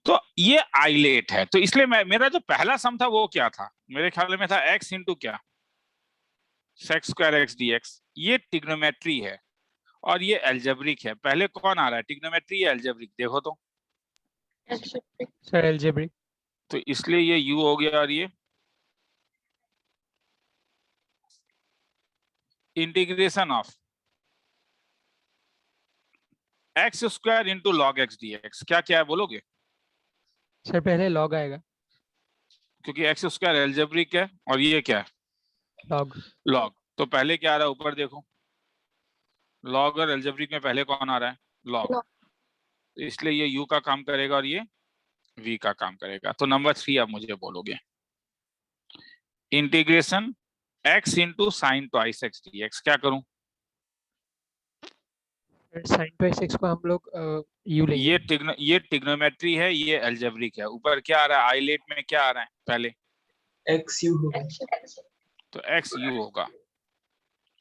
तो ये आइलेट है, तो इसलिए मेरा जो पहला सम था वो क्या था, मेरे ख्याल में था x इंटू क्या, sex square x D x. ये टिग्नोमेट्री है और ये एल्जेब्रिक है। पहले कौन आ रहा है, टिग्नोमेट्री या एल्जेब्रिक? देखो तो। algebraic, sir algebraic. तो इसलिए ये u हो गया और ये integration of x square into log x D x. क्या क्या है बोलोगे? सर पहले लॉग आएगा। क्योंकि एक्स स्क्वायर एल्जेब्रिक है और ये क्या है, लॉग। लॉग। तो पहले क्या आ रहा है ऊपर देखो, लॉग और एल्जेब्रिक में पहले कौन आ रहा है, लॉग। Log. इसलिए ये u का काम करेगा और ये v का काम करेगा। तो नंबर 3 आप मुझे बोलोगे, integration x into sign twice x D x. क्या करूं? साइन ट्वाइस एक्स को हम लोग यू लेंगे। ये टिग्नोमेट्री है, ये एल्जेब्रिक है। ऊपर क्या आ रहा है, आइलेट में क्या आ रहा है पहले, x u होगा। तो x u होगा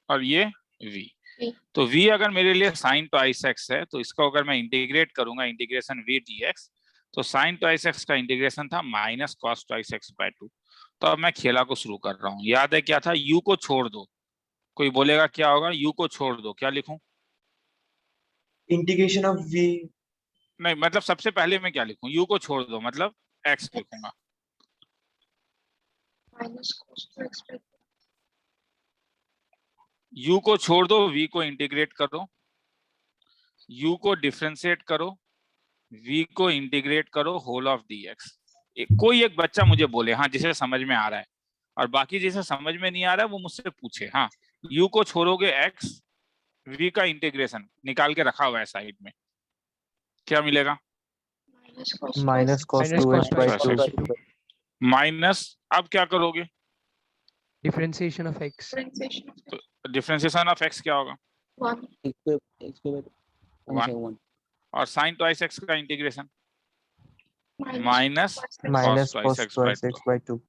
और ये v। V. तो v अगर मेरे लिए साइन ट्वाइस एक्स है तो इसको अगर मैं इंटीग्रेट करूंगा, इंटीग्रेशन v dx, तो साइन ट्वाइस एक्स का इंटीग्रेशन था minus cos twice x by 2। तो अब मैं खेला को शुरू कर रहा हूँ। याद है क्या था, u को छोड़ दो। कोई बोलेगा क्या होगा, u को छोड़ दो, क्या लिखूं? Integration of v। नहीं मतलब सबसे पहले मैं क्या लिखूं, u को छोड़ दो मतलब x लिखूंगा। minus cos 2x by 2. u को छोड़ दो, v को इंटीग्रेट करो, u को डिफरेंशिएट करो, v को इंटीग्रेट करो होल ऑफ dx। कोई एक बच्चा मुझे बोले हाँ जिसे समझ में आ रहा है, और बाकी जिसे समझ में नहीं आ रहा है वो मुझसे पूछे। हाँ u को छोड़ोगे x, v का इंटीग्रेशन निकाल के रखा हुआ है साइड में, क्या मिलेगा? minus cos Minus 2x by cos 2 2x by 2. Minus, अब क्या करोगे, differentiation of x. Differentiation of x. Differentiation of x क्या होगा, 1 1। और साइन ट्वाइस x का integration minus minus cos 2x. minus cos cos twice x 2x by 2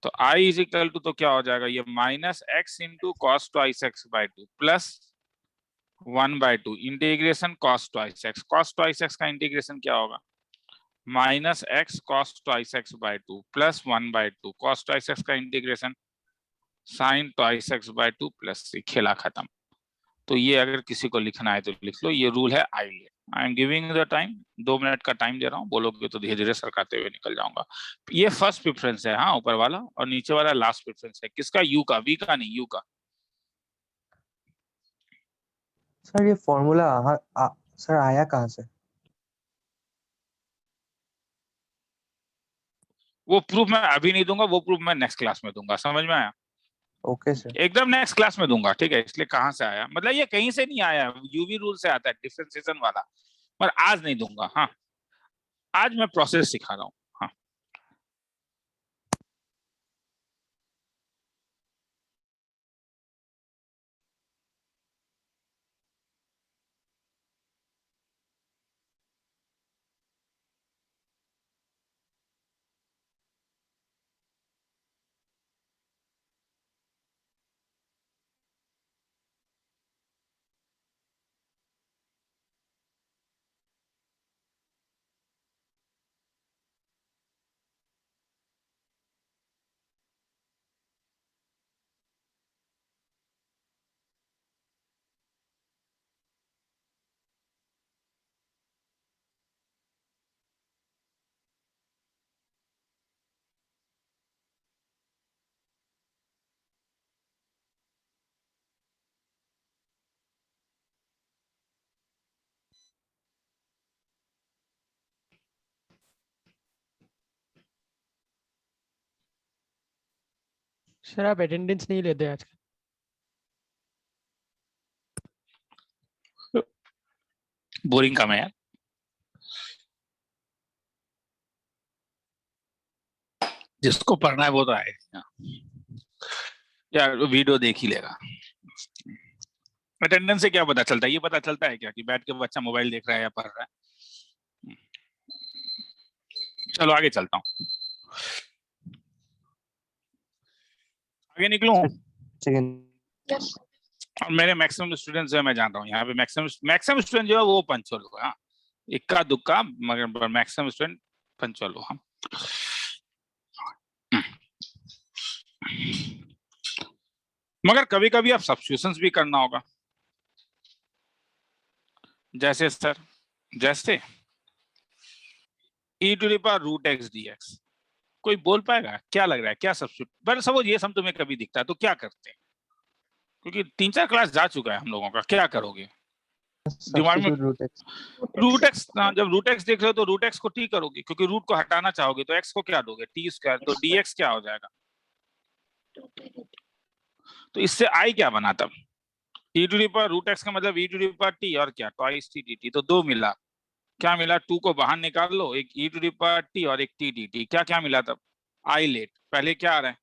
तो i is equal to, तो क्या हो जाएगा ये minus x into cos twice X by 2 plus 1/2 integration cos twice X. Cos twice x का integration क्या होगा, minus x cos twice X by 2 plus 1/2 cos twice x का integration sine twice X by 2 plus c। खेला खत्म। तो ये अगर किसी को लिखना है तो लिख लो, ये रूल है ILATE. I am giving the time, 2 minute का टाइम दे रहा हूँ, बोलोगे तो धीरे धीरे सरकाते हुए निकल जाऊंगा। ये फर्स्ट प्रेफरेंस है हाँ ऊपर वाला, और नीचे वाला लास्ट प्रेफरेंस है। किसका, u का, v का नहीं, u का। सर ये फॉर्मूला सर आया कहाँ से? वो प्रूफ मैं अभी नहीं दूंगा, वो प्रूफ मैं नेक्स्ट क्लास में दूंगा, समझ में आया? Okay sir. एकदम नेक्स्ट क्लास में दूंगा, ठीक है। इसलिए कहाँ से आया, मतलब ये कहीं से नहीं आया, यूवी रूल से आता है डिफरेंशिएशन वाला, पर आज नहीं दूंगा। हाँ आज मैं प्रोसेस सिखा रहा हूँ। सर आप अटेंडेंस नहीं लेते आज? बोरिंग काम है यार। जिसको पढ़ना है वो तो आएगा यार, वीडियो देख ही लेगा। अटेंडेंस से क्या पता चलता है? ये पता चलता है क्या कि बैठ के बच्चा मोबाइल देख रहा है या पढ़ रहा है? चलो आगे चलता हूँ, आगे निकलूं। Second. Yes. और मेरे मैक्सिमम स्टूडेंट्स जो है, मैं जान रहा हूँ यहाँ पे मैक्सिमम स्टूडेंट जो है वो पंचुअल हो। हाँ, इक्का दुक्का मगर मैक्सिमम स्टूडेंट पंचुअल हो। हाँ, मगर कभी कभी आप सब्स्टिट्यूशंस भी करना होगा। जैसे सर, जैसे e to the power root x dx, कोई बोल पाएगा क्या लग रहा है, क्या सब्स्टिट्यूट? पर सपोज ये सम तुम्हें कभी दिखता है तो क्या करते हैं? क्योंकि 3-4 क्लास जा चुका है हम लोगों का, क्या करोगे दिमाग में? Substitute root x. Root x, जब रूट एक्स देख रहे हो तो रूट एक्स को टी करोगे, क्योंकि रूट को हटाना चाहोगे तो एक्स को क्या दोगे, टी स्क्वायर, तो dx क्या हो जाएगा? तो इससे आई क्या बना तब? e to the power root x का मतलब e to the power t और क्या, ट्वाइस टी dt, तो 2 मिला। क्या मिला? 2 को बाहर निकाल लो, एक e to the power t और एक टी dt, क्या क्या मिला तब? ILATE. पहले क्या आ रहा है?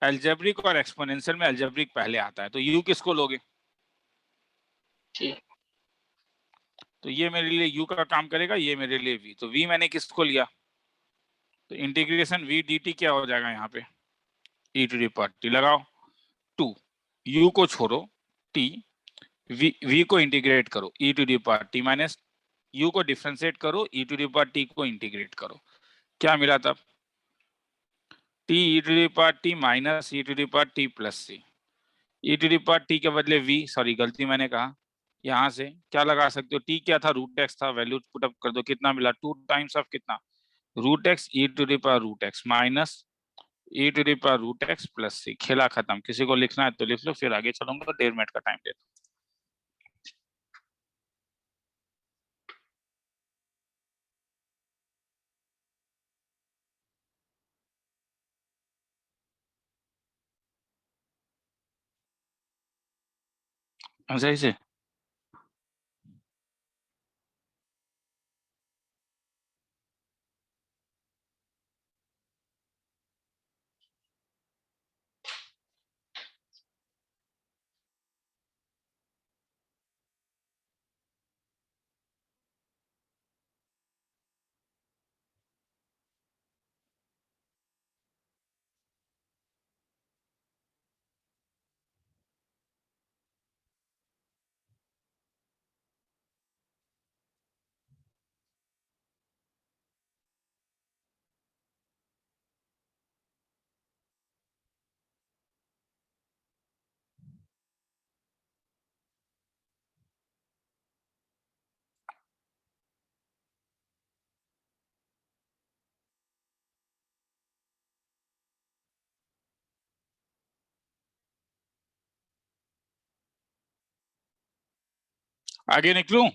एल्जेब्रिक और एक्सपोनेंशियल में एल्जेब्रिक पहले आता है, तो u किसको लोगे? जी। तो ये मेरे लिए u का काम करेगा, ये मेरे लिए v, तो v मैंने किसको लिया? तो इंटीग्रेशन v dt क्या हो जाएगा यहाँ पे? e to the power t लगाओ, 2, u को छोड़ो, t, v को इंटीग्रेट करो, e to the power t minus u को डिफरेंशिएट करो, e to the power t को इंटीग्रेट करो, क्या मिला तब? t e to the power t minus e to the power t plus c, e to the power t के बदले v, sorry गलती मैंने कहा, यहाँ से क्या लगा सकते हो? t क्या था? रूट एक्स था, वैल्यू पुट अप कर दो, कितना मिला? 2 टाइम्स ऑफ कितना? Root X e to the power root X minus e to the power root X plus C. खेला खत्म। किसी को लिखना है तो लिख लो, फिर आगे चलूंगा, 1.5 मिनट का टाइम दे दो। सही से आगे निकलूं?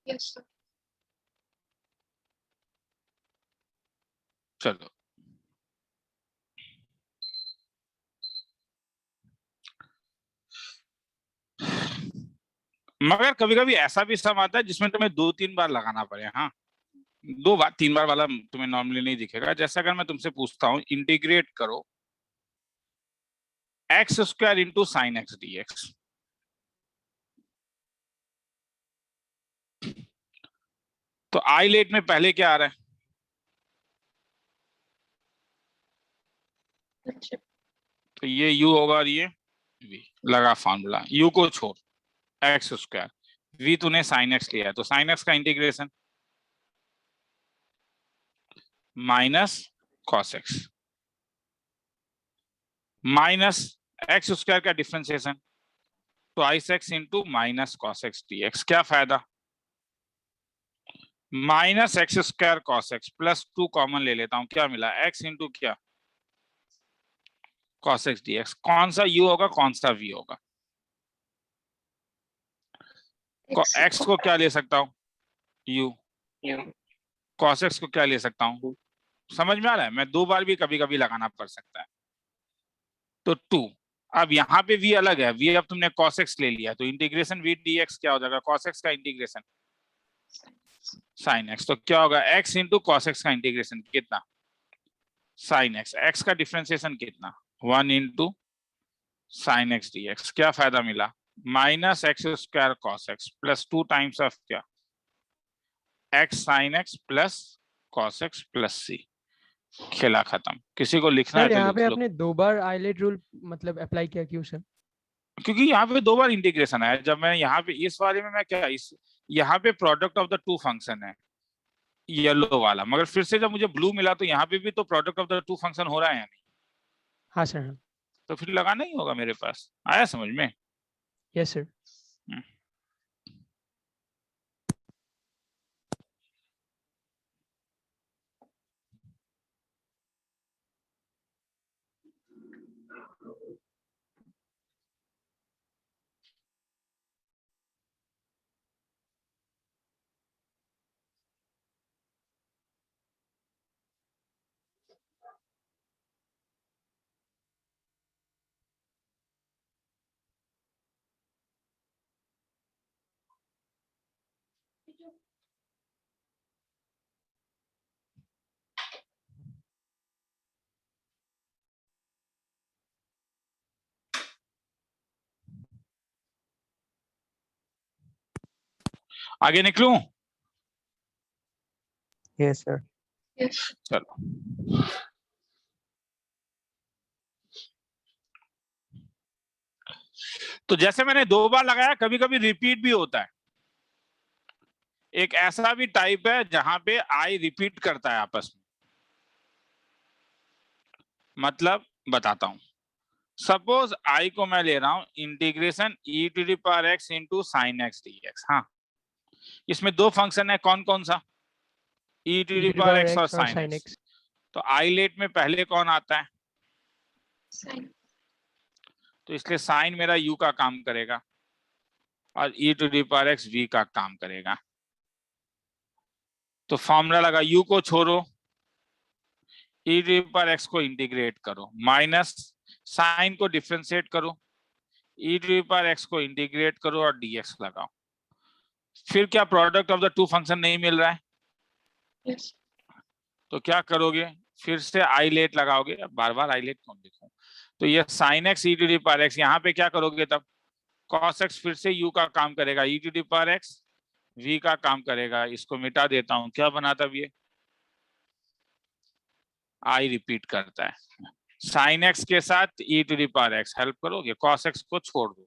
Yes, sir. चलो, मगर कभी कभी ऐसा भी सम आता है जिसमें तुम्हें 2-3 बार लगाना पड़े। हाँ, 2 बार 3 बार वाला तुम्हें नॉर्मली नहीं दिखेगा। जैसे अगर मैं तुमसे पूछता हूँ इंटीग्रेट करो x square into sine x dx, तो आई लेट में पहले क्या आ रहा है? तो ये u होगा और ये v, लगा फॉर्मूला, u को छोड़, एक्स स्क्वायर, v तूने साइन एक्स लिया है, तो साइन एक्स का integration minus cos X minus x square का differentiation twice X into minus cos X dx, क्या फायदा? Minus x square cos X plus 2 common ले लेता हूं, क्या मिला? x इंटू क्या? Cos X dx। कौन सा u होगा, कौन सा v होगा? X. x को क्या ले सकता हूं? u, you. cos x को क्या ले सकता हूँ, समझ में आ रहा है, मैं 2 बार भी कभी कभी लगाना पड़ सकता है। तो 2, अब यहाँ पे v अलग है, v अब तुमने cos x ले लिया, तो इंटीग्रेशन v dx क्या हो जाएगा, cos x का इंटीग्रेशन sin x, तो क्या होगा x इंटू cos x का इंटीग्रेशन कितना sin x, x का डिफरेंशिएशन कितना 1 इंटू sin x dx, क्या फायदा मिला minus x square cos X plus 2 times of क्या x sin x plus cos x plus c, खेला खत्म। किसी को लिखना है सर तो यहाँ पे लिख लो, आपने 2 बार आइलेट रूल मतलब अप्लाई किया, क्यों सर? क्योंकि यहाँ पे 2 बार इंटीग्रेशन है। जब मैं यहाँ पे इस वाले में मैं क्या इस यहाँ पे product of the two function है येलो वाला, मगर फिर से जब मुझे ब्लू मिला तो यहाँ पे भी तो product of the two function हो रहा है या नहीं, हाँ सर, हाँ। तो फिर लगाना ही होगा मेरे पास। आया समझ में? Yes sir. आगे निकलूं? Yes, sir. Yes. चलो, तो जैसे मैंने 2 बार लगाया, कभी कभी रिपीट भी होता है। एक ऐसा भी टाइप है जहां पे आई रिपीट करता है आपस में, मतलब बताता हूं। सपोज आई को मैं ले रहा हूं integration e to the power x into sine x dx। हाँ, इसमें 2 फंक्शन है, कौन कौन सा, e to the power x और x और साइन sin x। x। तो आई लेट में पहले कौन आता है, Sin. तो इसलिए साइन मेरा u का काम करेगा और e to the power x v का काम करेगा। तो फॉर्मूला लगा, u को छोड़ो, e to the power x को इंटीग्रेट करो, माइनस साइन को डिफरेंशिएट करो, e to the power x को इंटीग्रेट करो और dx लगाओ। फिर क्या product of the two function नहीं मिल रहा है, Yes. तो क्या करोगे, फिर से आई लेट लगाओगे। अब बार बार आई लेट कौन लिखूं, तो ये sine x e to the power x, यहाँ पे क्या करोगे तब कॉस एक्स फिर से यू का काम करेगा, E to the power X V का काम करेगा। इसको मिटा देता हूं, क्या बना तब ये आई रिपीट करता है। साइन एक्स के साथ E to the power X help करोगे, कॉस एक्स को छोड़ दो,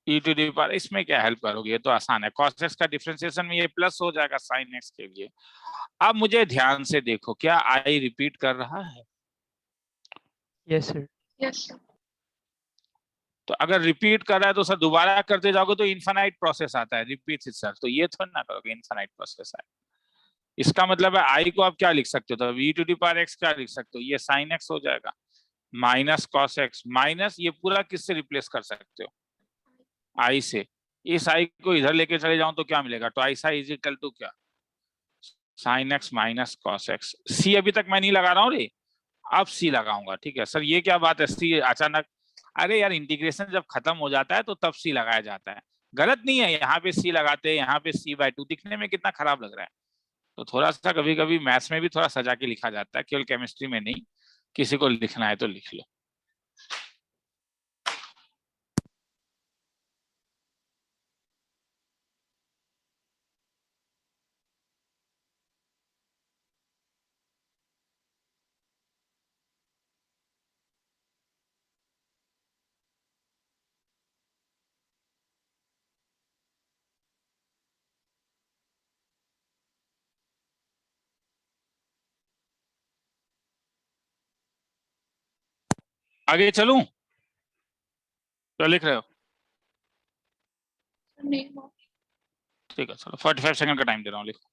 ई टू दी पावर, इसमें क्या हेल्प करोगे, ये तो आसान है। कॉस एक्स का डिफरेंशिएशन में ये प्लस हो जाएगा साइन एक्स के लिए। अब मुझे ध्यान से देखो, क्या आई रिपीट कर रहा है, यस सर। Yes. Sir. तो अगर रिपीट कर रहा है तो सर दोबारा करते जाओगे तो इनफाइनाइट प्रोसेस आता है, रिपीट इटसेल्फ, तो ये थोड़ा ना करोगे इनफाइनाइट प्रोसेस है। इसका मतलब है आई को आप क्या लिख सकते हो, तो v to the power x क्या लिख सकते हो, ये साइन एक्स हो जाएगा माइनस कॉस एक्स, माइनस ये पूरा किससे रिप्लेस कर सकते हो, आई से। इस आई को इधर लेके चले जाऊं तो क्या मिलेगा, तो आई साई इज इक्वल टू क्या sine X minus cos X. See अभी तक मैं नहीं लगा रहा हूँ रे, अब सी लगाऊंगा। ठीक है सर, ये क्या बात है सी अचानक, अरे यार इंटीग्रेशन जब खत्म हो जाता है तो तब सी लगाया जाता है, गलत नहीं है। यहाँ पे सी लगाते हैं, यहाँ पे c/2, दिखने में कितना खराब लग रहा है। तो थोड़ा सा कभी कभी मैथ्स में भी थोड़ा सजा के लिखा जाता है, केवल केमिस्ट्री में नहीं। किसी को लिखना है तो लिख लो। आगे चलूं, क्या लिख रहे हो? Name of. ठीक है चलो, 45 सेकंड का टाइम दे रहा हूँ, लिखो।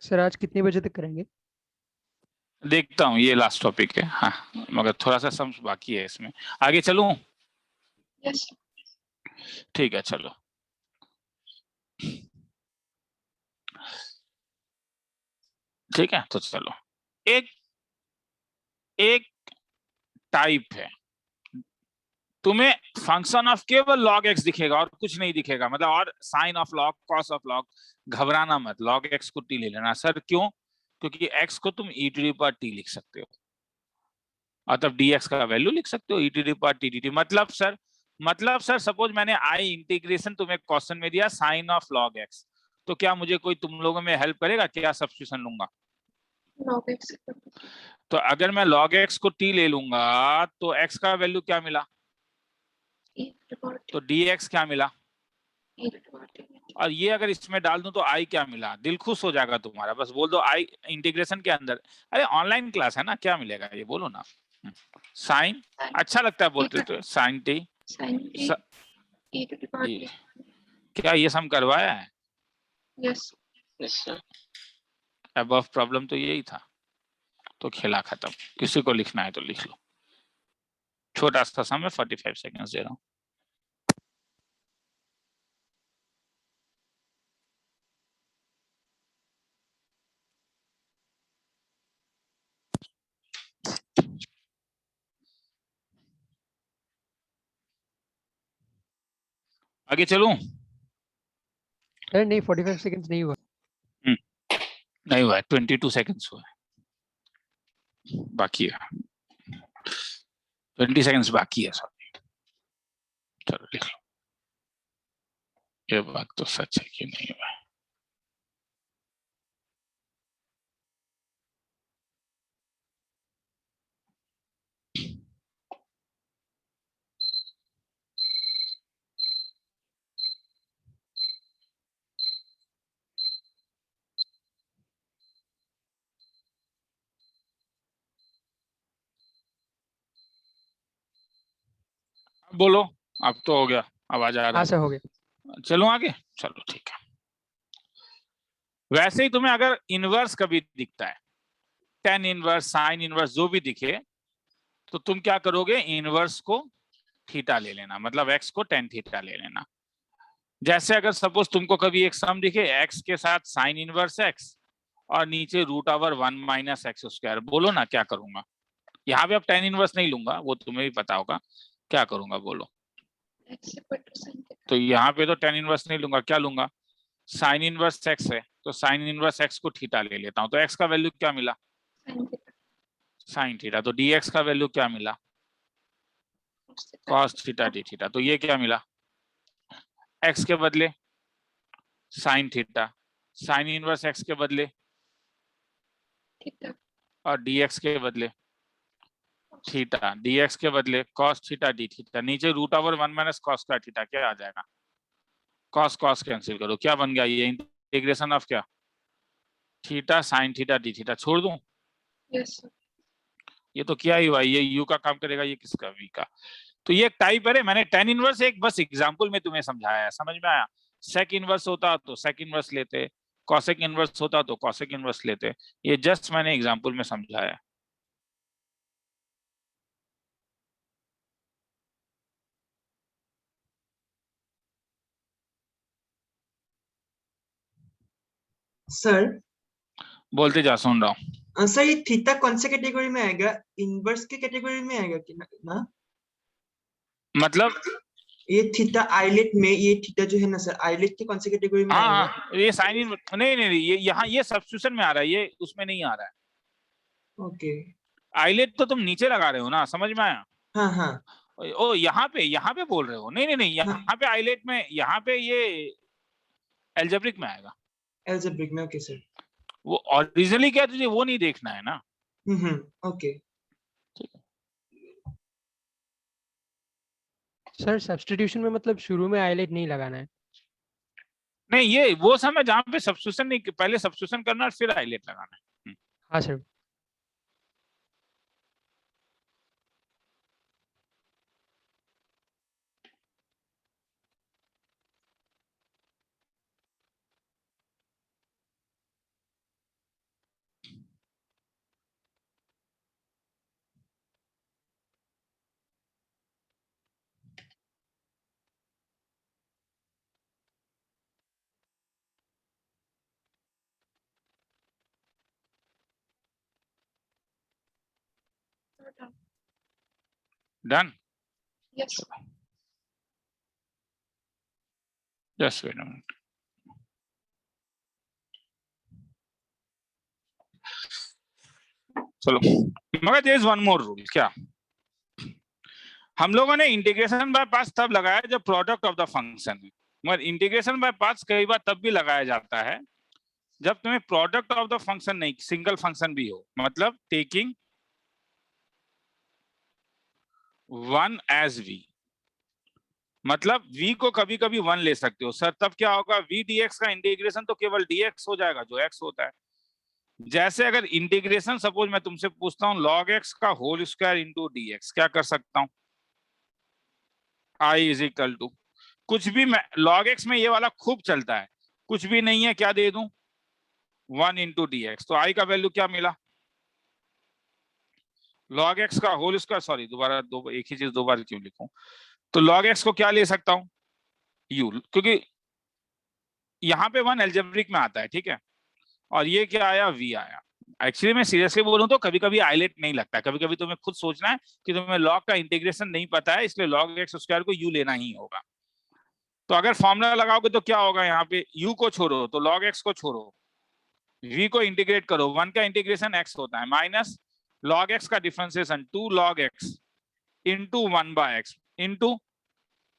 सर आज कितने बजे तक करेंगे? देखता हूँ, ये लास्ट टॉपिक है। हाँ, मगर थोड़ा सा समझ बाकी है इसमें। आगे चलूं? Yes, sir. ठीक है, चलो। ठीक है, तो चलो। एक एक टाइप है, तुम्हें फंक्शन ऑफ केवल log x दिखेगा और कुछ नहीं दिखेगा, मतलब और sine of log, cos of log। घबराना मत, log x को t ले लेना। सर क्यों? क्योंकि x को तुम e to the power t लिख सकते हो, और तब dx का वैल्यू लिख सकते हो e to the power t dt। मतलब सर सपोज मैंने आई इंटीग्रेशन तुम्हें क्वेश्चन में दिया साइन ऑफ log x, तो क्या मुझे कोई तुम लोगों में हेल्प करेगा? क्या सब्स्टिट्यूशन लूंगा? Log x equal to तो अगर मैं log x को t ले लूंगा तो x का वैल्यू क्या मिला? e to the power t, तो dx क्या मिला? e to the power t. और ये अगर इसमें डाल दूं तो आई क्या मिला? दिल खुश हो जाएगा तुम्हारा। बस बोल दो आई इंटीग्रेशन के अंदर। अरे ऑनलाइन क्लास है ना, क्या मिलेगा ये बोलो ना। साइन Sin अच्छा लगता है बोलते तो sine t. sin t e to the power t. क्या ये सम करवाया है? Yes. Yes, sir. Above problem तो यही था। तो खेला खत्म। किसी को लिखना है तो लिख लो। छोटा सा सम है, 45 सेकंड्स दे रहा हूँ। आगे चलूं? सर नहीं 45 सेकंड्स नहीं हुआ। नहीं हुआ है, 22 सेकंड्स हुआ है, बाकी है 20 सेकंड्स बाकी है। सॉरी, चलो लिख लो। ये बात तो सच है कि नहीं हुआ है। बोलो, अब तो हो गया, आवाज आ रहा हाँ सर हो गया। है। चलो आगे, चलो ठीक है। वैसे ही तुम्हें अगर इनवर्स कभी दिखता है, टेन इनवर्स, साइन इनवर्स जो भी दिखे, तो तुम क्या करोगे? इनवर्स को थीटा ले लेना, मतलब एक्स को टेन थीटा ले लेना। जैसे अगर सपोज तुमको कभी एक सम दिखे एक्स के साथ साइन इनवर्स एक्स और नीचे root over 1 minus x square, बोलो ना क्या करूंगा? यहाँ पे अब टेन इनवर्स नहीं लूंगा, वो तुम्हें भी पता होगा। क्या करूंगा बोलो? X equal to sin theta. तो यहाँ पे तो टेन इनवर्स नहीं लूंगा, क्या लूंगा? साइन इनवर्स एक्स है, तो साइन इनवर्स एक्स को थीटा ले लेता हूँ। तो एक्स का वैल्यू क्या मिला? Sin theta. Sine theta. तो dx का वैल्यू क्या मिला? Cos theta. Cos theta d theta. तो ये क्या मिला? x के बदले sine theta, sine inverse x के बदले, Theta. और dx के बदले थीटा, dx के बदले कॉस थीटा डी थीटा। नीचे root over 1 minus cos square theta, क्या आ जाएगा? कॉस कॉस कैंसिल करो, क्या बन गया? ये इंटीग्रेशन ऑफ क्या? Theta sine theta d theta. छोड़ दूं? Yes, sir. ये तो क्या ही हुआ, ये u का काम करेगा, ये किसका? v का। तो ये एक टाइप है। मैंने टेन इनवर्स एक बस एग्जांपल में तुम्हें समझाया है, समझ में आया? सेक इनवर्स होता तो सेक इनवर्स लेते, कॉसेक इनवर्स होता तो कॉसेक इनवर्स लेते। ये जस्ट मैंने एग्जांपल में समझाया है। सर बोलते जा, सुन रहा हूँ। सर ये थीटा कौन से कैटेगरी में आएगा? इनवर्स के कैटेगरी में आएगा कि ना? मतलब ये थीटा आइलेट में, ये थीटा जो है ना सर, आइलेट के कौन से कैटेगरी में आएगा? हाँ, ये साइन इन नहीं, ये यहाँ ये सब्स्टिट्यूशन में आ रहा है, ये उसमें नहीं आ रहा है। ओके। आइलेट तो तुम नीचे लगा रहे हो ना, समझ में आया? हाँ हाँ ओ यहाँ पे बोल रहे हो? नहीं, यहाँ पे आइलेट में, यहाँ पे ये एल्जेब्रिक में आएगा। एल्जेब्रिक में, ओके सर। वो ओरिजिनली क्या तुझे वो नहीं देखना है ना। ओके। सर सब्स्टिट्यूशन में मतलब शुरू में हाईलाइट नहीं लगाना है। नहीं, ये वो समय जहाँ पे सब्स्टिट्यूशन नहीं, पहले सब्स्टिट्यूशन करना और फिर हाईलाइट लगाना है। हाँ sir. done. Done, Yes, sir. Just wait a minute. चलो, मगर there is one more rule. क्या? हम लोगों ने इंटीग्रेशन बाय पार्ट्स तब लगाया जब प्रोडक्ट ऑफ द फंक्शन है, मगर इंटीग्रेशन बाय पार्ट्स कई बार तब भी लगाया जाता है जब तुम्हें प्रोडक्ट ऑफ द फंक्शन नहीं, सिंगल फंक्शन भी हो, मतलब टेकिंग वन एज वी, मतलब v को कभी कभी वन ले सकते हो। सर तब क्या होगा, v dx का इंटीग्रेशन तो केवल dx हो जाएगा जो x होता है। जैसे अगर इंटीग्रेशन सपोज मैं तुमसे पूछता हूं log x का होल स्क्वायर इंटू dx, क्या कर सकता हूं? i इज इक्वल टू कुछ भी, मैं log x में ये वाला खूब चलता है, कुछ भी नहीं है, क्या दे दूं? 1 इंटू dx। तो i का वैल्यू क्या मिला? log x का होल स्क्वायर, सॉरी दोबारा दो एक ही चीज दो बार क्यों लिखूं? तो log x को क्या ले सकता हूं? u, क्योंकि यहाँ पे वन एल्जेब्रिक में आता है, ठीक है, और ये क्या आया? v आया। एक्चुअली मैं सीरियसली बोलूं तो कभी कभी आइलेट नहीं लगता, कभी कभी तुम्हें खुद सोचना है कि तुम्हें लॉग का इंटीग्रेशन नहीं पता है, इसलिए log x स्क्वायर को u लेना ही होगा। तो अगर फॉर्मूला लगाओगे तो क्या होगा, यहाँ पे u को छोड़ो तो log x को छोड़ो, v को इंटीग्रेट करो, 1 का इंटीग्रेशन x होता है, माइनस log x का differentiation 2 log x into 1 by x into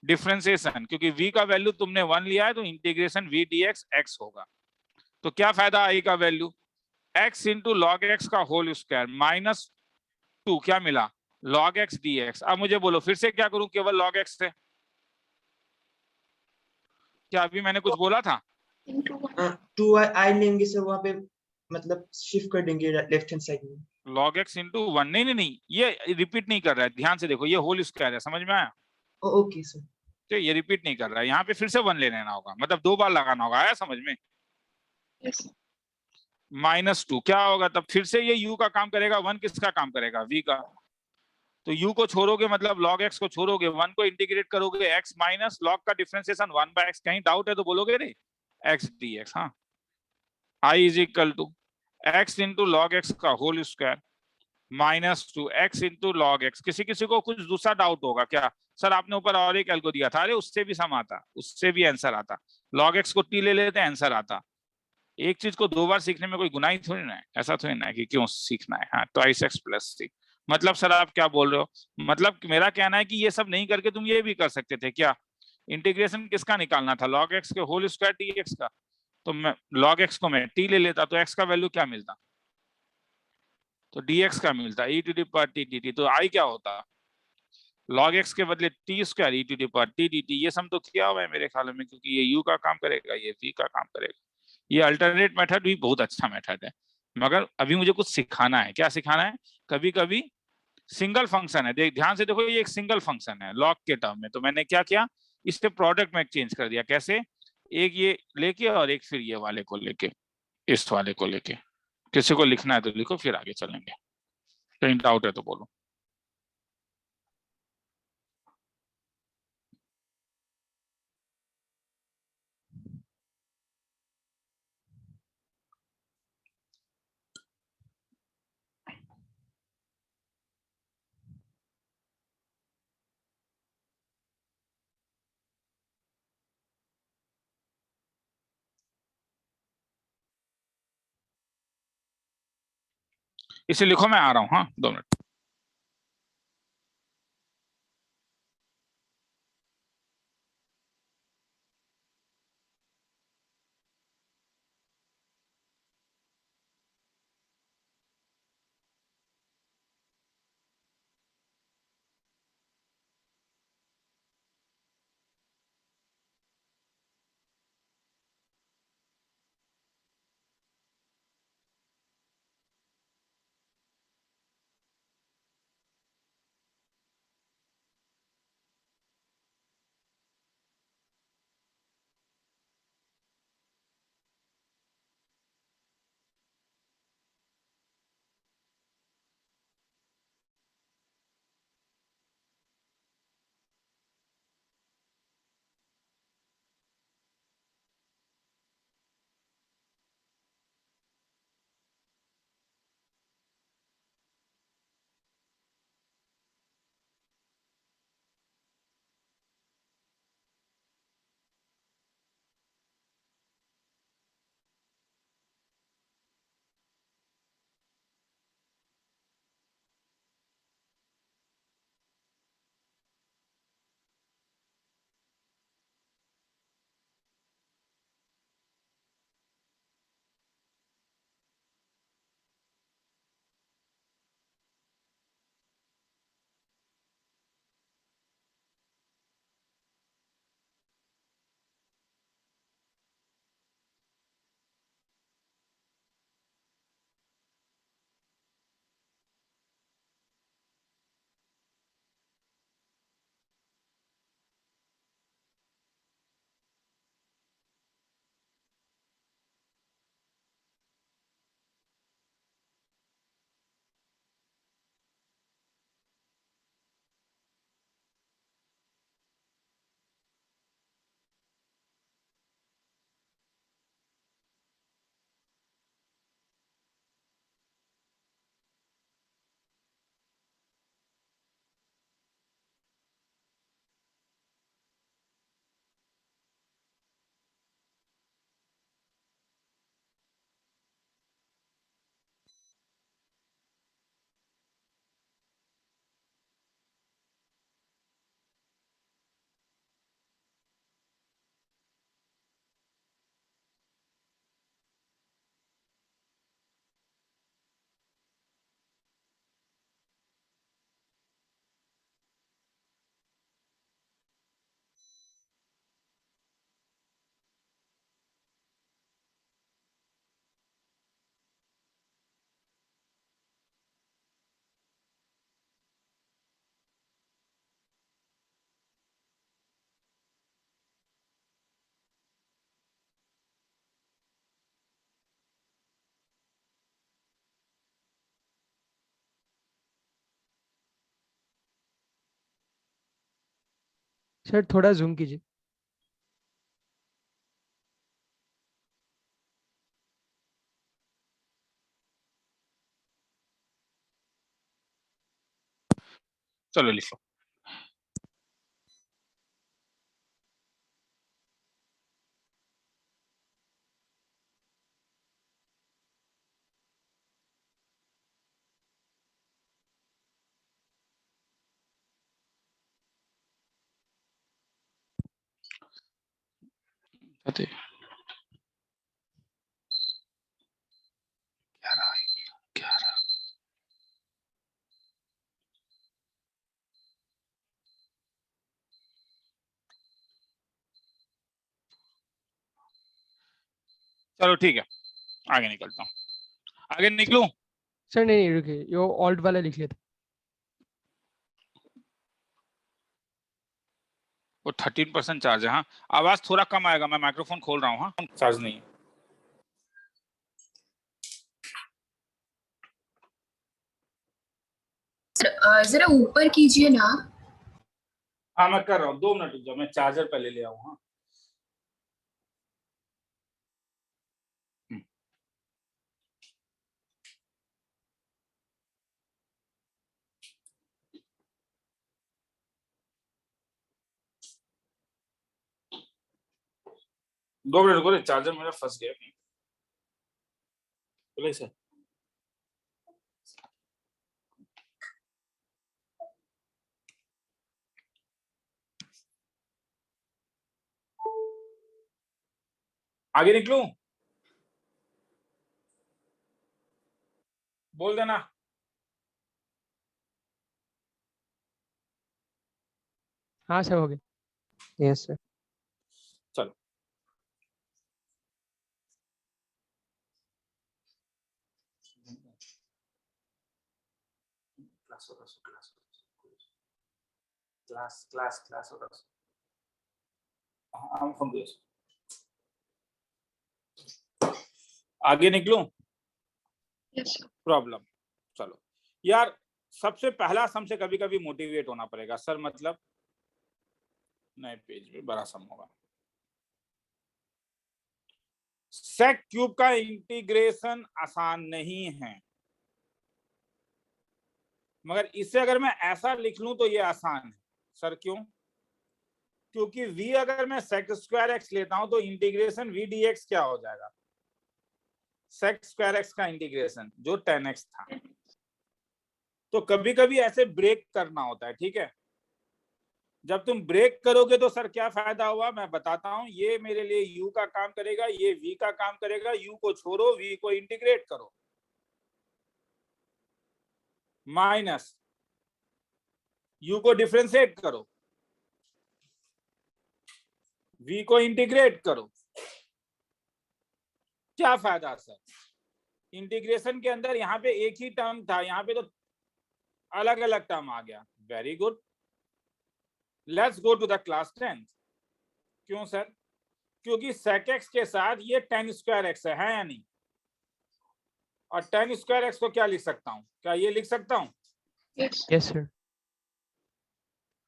differentiation, क्योंकि v का वैल्यू तुमने 1 लिया है तो इंटीग्रेशन v dx x होगा। तो क्या फायदा i का value? x into log X का होल स्क्वायर माइनस 2, क्या मिला? log x dx। अब मुझे बोलो फिर से क्या करूं केवल log x से? क्या अभी मैंने कुछ बोला था? Into 1. 2 i लेंगे सर, वहां पे मतलब शिफ्ट कर देंगे लेफ्ट हैंड साइड में। log x इंटू 1, नहीं नहीं नहीं, ये रिपीट नहीं कर रहा है, ध्यान से देखो, ये होल स्क्वायर है, समझ में आया? Okay sir. तो ये रिपीट नहीं कर रहा है, यहाँ पे फिर से 1 ले लेना होगा, मतलब 2 बार लगाना होगा, आया समझ में? Yes, sir. माइनस 2 क्या होगा तब? फिर से ये u का काम करेगा, 1 किसका काम करेगा? v का। तो u को छोड़ोगे मतलब log x को छोड़ोगे, 1 को इंटीग्रेट करोगे, x माइनस log का डिफरेंशिएशन 1 बाय x। कहीं डाउट है तो बोलोगे रे, x dx। हाँ, i is equal to x into log X का whole square minus 2 x into log X. किसी किसी को कुछ दूसरा डाउट होगा, क्या सर आपने ऊपर और एक एल्गो दिया था, अरे उससे भी सम आता, उससे भी आंसर आता, log x को t ले लेते आंसर आता। एक चीज को 2 बार सीखने में कोई गुनाही थोड़ी ना है, ऐसा थोड़ी ना है कि क्यों सीखना है। हाँ, ट्वाइस x प्लस 3, मतलब सर आप क्या बोल रहे हो? मतलब मेरा कहना है कि ये सब नहीं करके तुम ये भी कर सकते थे, क्या? इंटीग्रेशन किसका निकालना था? log x के होल स्क्वायर dx का। तो मैं log x को मैं t ले लेता तो x का वैल्यू क्या मिलता? तो dx का मिलता e to the power t dt। तो i क्या होता? log x के बदले t square e to the power t dt। ये सम तो किया हुआ है मेरे ख्याल में, क्योंकि ये u का काम करेगा, ये v का काम करेगा। ये अल्टरनेट मेथड भी बहुत अच्छा मेथड है, मगर अभी मुझे कुछ सिखाना है। क्या सिखाना है? कभी कभी सिंगल फंक्शन है, देख ध्यान से देखो, ये एक सिंगल फंक्शन है लॉग के टर्म में, तो मैंने क्या किया, इससे प्रोडक्ट में चेंज कर दिया। कैसे? एक ये लेके और एक फिर ये वाले को लेके, इस वाले को लेके। किसी को लिखना है तो लिखो, फिर आगे चलेंगे। कहीं डाउट है तो बोलो। इसे लिखो, मैं आ रहा हूँ, हाँ 2 मिनट। सर थोड़ा जूम कीजिए। चलो लिखो। अरे क्या रहा? चलो ठीक है, आगे निकलता हूँ। आगे निकलूं? सर नहीं नहीं रुकिए, ये ऑल्ट वाला लिख लेते। वो 13% चार्ज है। हाँ, आवाज थोड़ा कम आएगा, मैं माइक्रोफोन खोल रहा हूँ। हाँ, चार्ज नहीं है। जरा ऊपर कीजिए ना। हाँ मैं कर रहा हूँ, 2 मिनट रुक जाओ, मैं चार्जर पहले ले आऊँ। हाँ हम्म। दो मिनट रुको, चार्जर मेरा फंस गया कहीं। बोले सर, आगे निकलूं? बोल देना। हाँ सर हो गया। Yes, sir. चलो क्लास होगा। हाँ फोन दो। आगे निकलूं? Yes sir. प्रॉब्लम। चलो यार, सबसे पहला सम से कभी कभी मोटिवेट होना पड़ेगा सर, मतलब नए पेज में बड़ा सम होगा। सेक क्यूब का इंटीग्रेशन आसान नहीं है, मगर इसे अगर मैं ऐसा लिख लूं तो ये आसान है। सर क्यों? क्योंकि v अगर मैं सेक स्क्वायर एक्स लेता हूं तो इंटीग्रेशन v dx क्या हो जाएगा? सेक स्क्वायर एक्स का इंटीग्रेशन जो 10x था। तो कभी कभी ऐसे ब्रेक करना होता है, ठीक है। जब तुम ब्रेक करोगे तो सर क्या फायदा हुआ, मैं बताता हूं। ये मेरे लिए u का काम करेगा, ये v का काम करेगा। u को छोड़ो, v को इंटीग्रेट करो, माइनस u को डिफरेंशिएट करो, v को इंटीग्रेट करो। क्या फायदा सर? इंटीग्रेशन के अंदर यहाँ पे एक ही टर्म था, यहाँ पे तो अलग अलग टर्म आ गया। Very good, let's go to the class 10th। क्यों सर? क्योंकि sec x के साथ ये 10 स्क्वायर एक्स है या नहीं? और 10 स्क्वायर एक्स को क्या लिख सकता हूं? क्या ये लिख सकता हूं? Yes yes sir.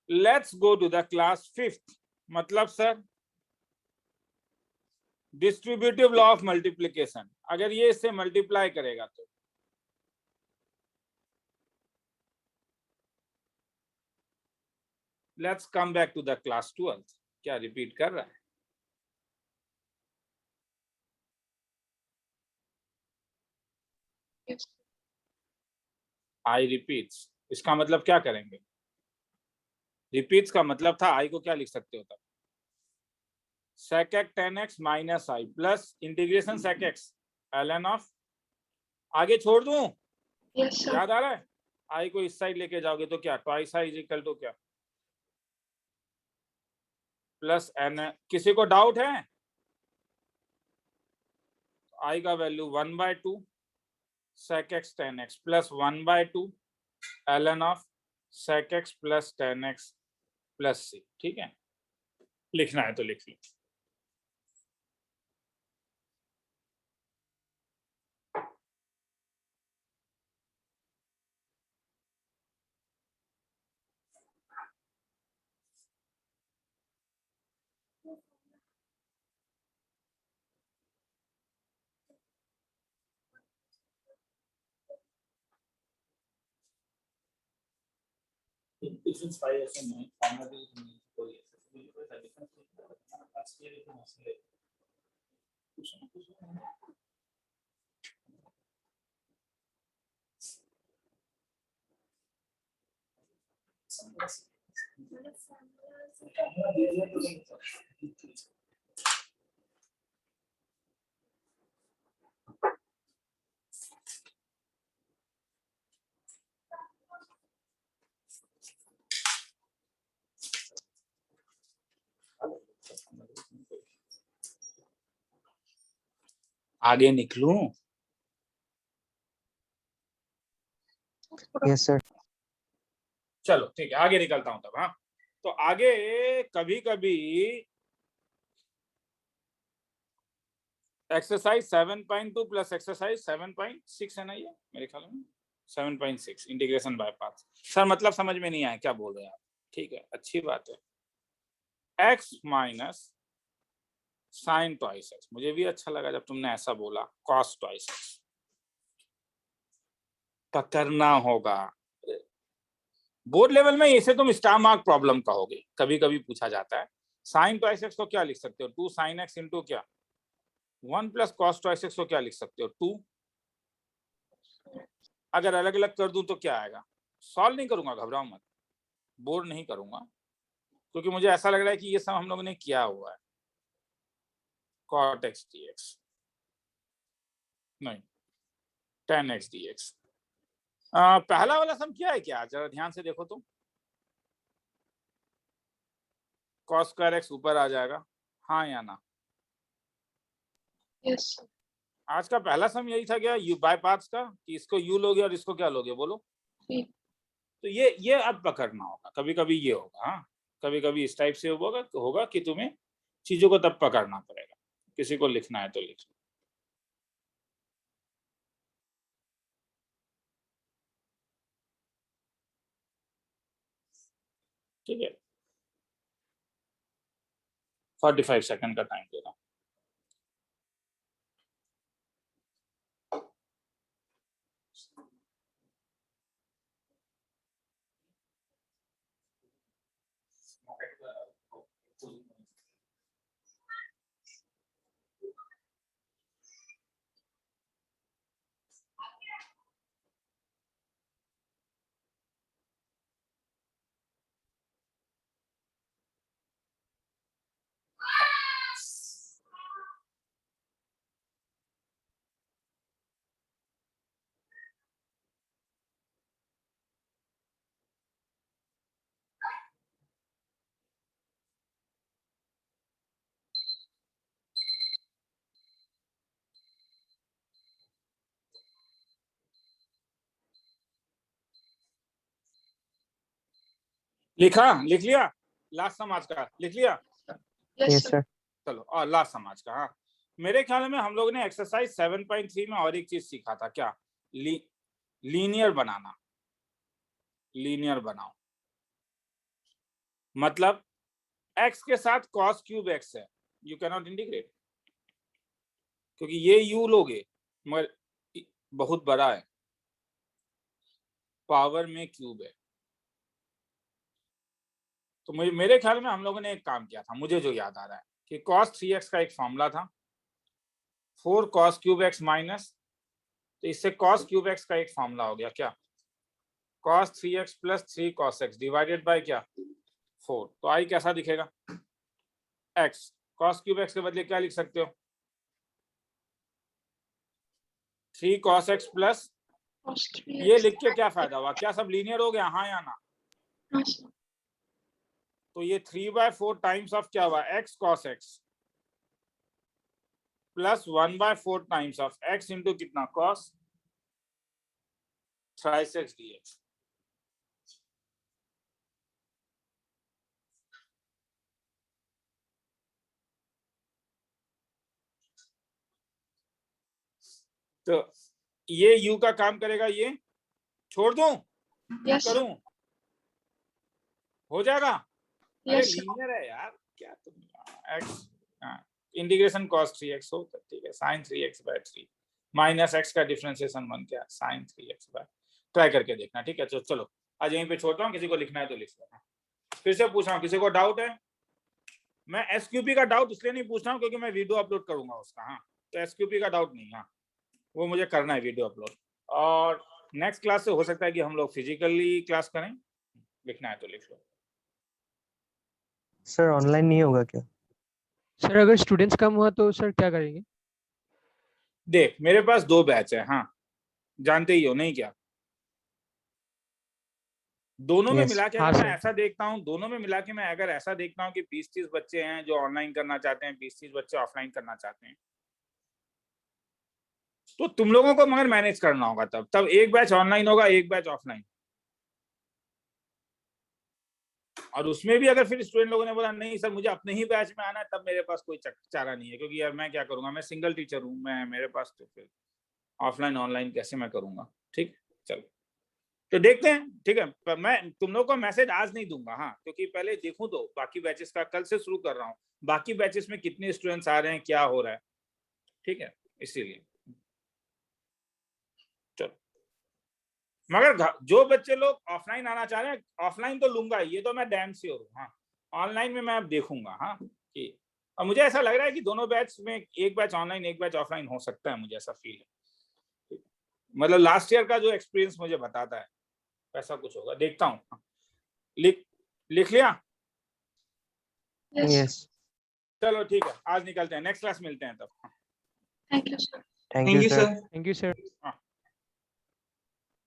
Let's go to the class 5th। मतलब sir distributive law of multiplication, अगर ये इससे मल्टीप्लाई करेगा तो let's come back to the class 12th। क्या रिपीट कर रहा है? यस आई रिपीट्स, इसका मतलब क्या करेंगे? रिपीट्स का मतलब था आई को क्या लिख सकते हो तब? sec x 10x minus I plus integration sec x ln of, आगे छोड़ दूं? Yes sir. याद आ रहा है? आई को इस साइड लेके जाओगे तो क्या, twice I is equal to क्या, प्लस एन। किसी को डाउट है? आई का value 1/2 sec x 10x plus 1/2 ln of sec x plus 10x plus c। ठीक है, लिखना है तो लिख लो। since 5 years and 9 formula is 4 years. So you have a different last year it was आगे निकलूं? Yes, sir. चलो ठीक है, आगे निकलता हूं तब। हाँ, तो आगे कभी कभी एक्सरसाइज 7.2 प्लस एक्सरसाइज 7.6 है ना, ये मेरे ख्याल में 7.6 इंटीग्रेशन बाय पार्ट्स। सर मतलब समझ में नहीं आया, क्या बोल रहे हैं आप? ठीक है, अच्छी बात है। x minus sine twice x, मुझे भी अच्छा लगा जब तुमने ऐसा बोला, कॉस ट्वाइस एक्स पकड़ना होगा। बोर्ड लेवल में इसे तुम स्टार मार्क प्रॉब्लम कहोगे, कभी कभी पूछा जाता है। साइन ट्वाइस एक्स को क्या लिख सकते हो? 2 साइन एक्स इंटू क्या 1 प्लस कॉस ट्वाइस एक्स को क्या लिख सकते हो? 2। अगर अलग अलग कर दूं तो क्या आएगा? सॉल्व नहीं करूंगा, घबराओ मत, बोर नहीं करूंगा, क्योंकि मुझे ऐसा लग रहा है कि ये सब हम लोगों ने किया हुआ है। cot x dx नहीं, tan x dx। पहला वाला सम क्या है? क्या जरा ध्यान से देखो तो, cos स्क्वायर x ऊपर आ जाएगा, हाँ या ना? Yes, sir. आज का पहला सम यही था क्या, यू बाय पार्ट्स का, कि इसको यू लोगे और इसको क्या लोगे, बोलो? जी। तो ये अब पकड़ना होगा। कभी कभी ये होगा, हाँ, कभी कभी इस टाइप से होगा कि तुम्हें चीजों को तब पकड़ना पड़ेगा। किसी को लिखना है तो लिख लो। ठीक है, 45 सेकंड का टाइम दे रहा हूं। लिख लिया लास्ट सम आज का? लिख लिया? Yes, Yes, sir. sir. चलो, और लास्ट सम आज का। हाँ, मेरे ख्याल में हम लोग ने एक्सरसाइज 7.3 में और एक चीज सीखा था, क्या? लीनियर बनाना। लीनियर बनाओ मतलब x के साथ cos क्यूब x है, यू कैन नॉट इंटीग्रेट, क्योंकि ये u लोगे मगर बहुत बड़ा है, पावर में क्यूब है। तो मेरे ख्याल में हम लोगों ने एक काम किया था, मुझे जो याद आ रहा है कि cos 3x का एक फॉर्मूला था, 4 cos क्यूब x माइनस, तो इससे cos क्यूब x का एक फॉर्मूला हो गया क्या, cos 3x plus 3 cos x divided by क्या 4। तो आई कैसा दिखेगा? x cos क्यूब x के बदले क्या लिख सकते हो? 3 cos x plus, Cos 3x. ये लिख के क्या फायदा हुआ? क्या सब लीनियर हो गया, हाँ या ना? हाँ, sir. तो ये 3/4 टाइम्स ऑफ क्या हुआ, x cos x plus 1/4 times of x into कितना cos thrice x dx। तो ये u का काम करेगा, ये छोड़ दूं, Yes, sir. करूं, हो जाएगा? अरे Yes, sir. लीनियर है यार, क्या तुम x इंटीग्रेशन cos 3x हो, ठीक है, sin 3x/3 माइनस x का डिफरेंशिएशन 1 क्या sin 3x/, ट्राई करके देखना, ठीक है? तो चलो आज यहीं पे छोड़ता हूँ, किसी को लिखना है तो लिख लो। हाँ। फिर से पूछ रहा हूँ, किसी को डाउट है? मैं SQP का डाउट इसलिए नहीं पूछ रहा हूँ क्योंकि मैं वीडियो अपलोड करूंगा उसका। हाँ, तो SQP का डाउट नहीं। हाँ, वो मुझे करना है वीडियो अपलोड, और नेक्स्ट क्लास से हो सकता है कि हम लोग फिजिकली क्लास करें। लिखना है तो लिख लो। सर ऑनलाइन नहीं होगा क्या? सर अगर स्टूडेंट्स कम हुआ तो सर क्या करेंगे? देख, मेरे पास 2 बैच है। हाँ, जानते ही हो नहीं क्या? दोनों में Yes. मिला के हाँ अगर मैं सर। ऐसा देखता हूँ, दोनों में मिला के मैं अगर ऐसा देखता हूँ कि 20-30 बच्चे हैं जो ऑनलाइन करना चाहते हैं, 20-30 बच्चे ऑफलाइन करना चाहते हैं, तो तुम लोगों को मगर मैनेज करना होगा। तब एक बैच ऑनलाइन होगा, एक बैच ऑफलाइन। और उसमें भी अगर फिर स्टूडेंट लोगों ने बोला नहीं सर मुझे अपने ही बैच में आना है, तब मेरे पास कोई चारा नहीं है, क्योंकि यार मैं क्या करूंगा, मैं सिंगल टीचर हूँ, मैं मेरे पास तो फिर ऑफलाइन ऑनलाइन कैसे मैं करूंगा। ठीक, चलो तो देखते हैं। ठीक है, पर मैं तुम लोगों को मैसेज आज नहीं दूंगा। हाँ, क्योंकि पहले देखूं तो बाकी बैचेस का, कल से शुरू कर रहा हूँ, बाकी बैचेस में कितने स्टूडेंट्स आ रहे हैं, क्या हो रहा है। ठीक है, इसीलिए चलो। मगर जो बच्चे लोग ऑफलाइन आना चाह रहे हैं, ऑफलाइन तो लूंगा, ये तो मैं डैम श्योर हूँ। हाँ, ऑनलाइन में मैं अब देखूंगा। हाँ, कि और मुझे ऐसा लग रहा है कि दोनों बैच में एक बैच ऑनलाइन एक बैच ऑफलाइन हो सकता है, मुझे ऐसा फील है। मतलब लास्ट ईयर का जो एक्सपीरियंस मुझे बताता है ऐसा कुछ होगा, देखता हूँ। हाँ, लिख लिया? Yes. Yes. चलो ठीक है, आज निकलते हैं, नेक्स्ट क्लास मिलते हैं तब। Thank you, sir. Thank Thank you, you, sir. sir. Thank you sir. हाँ।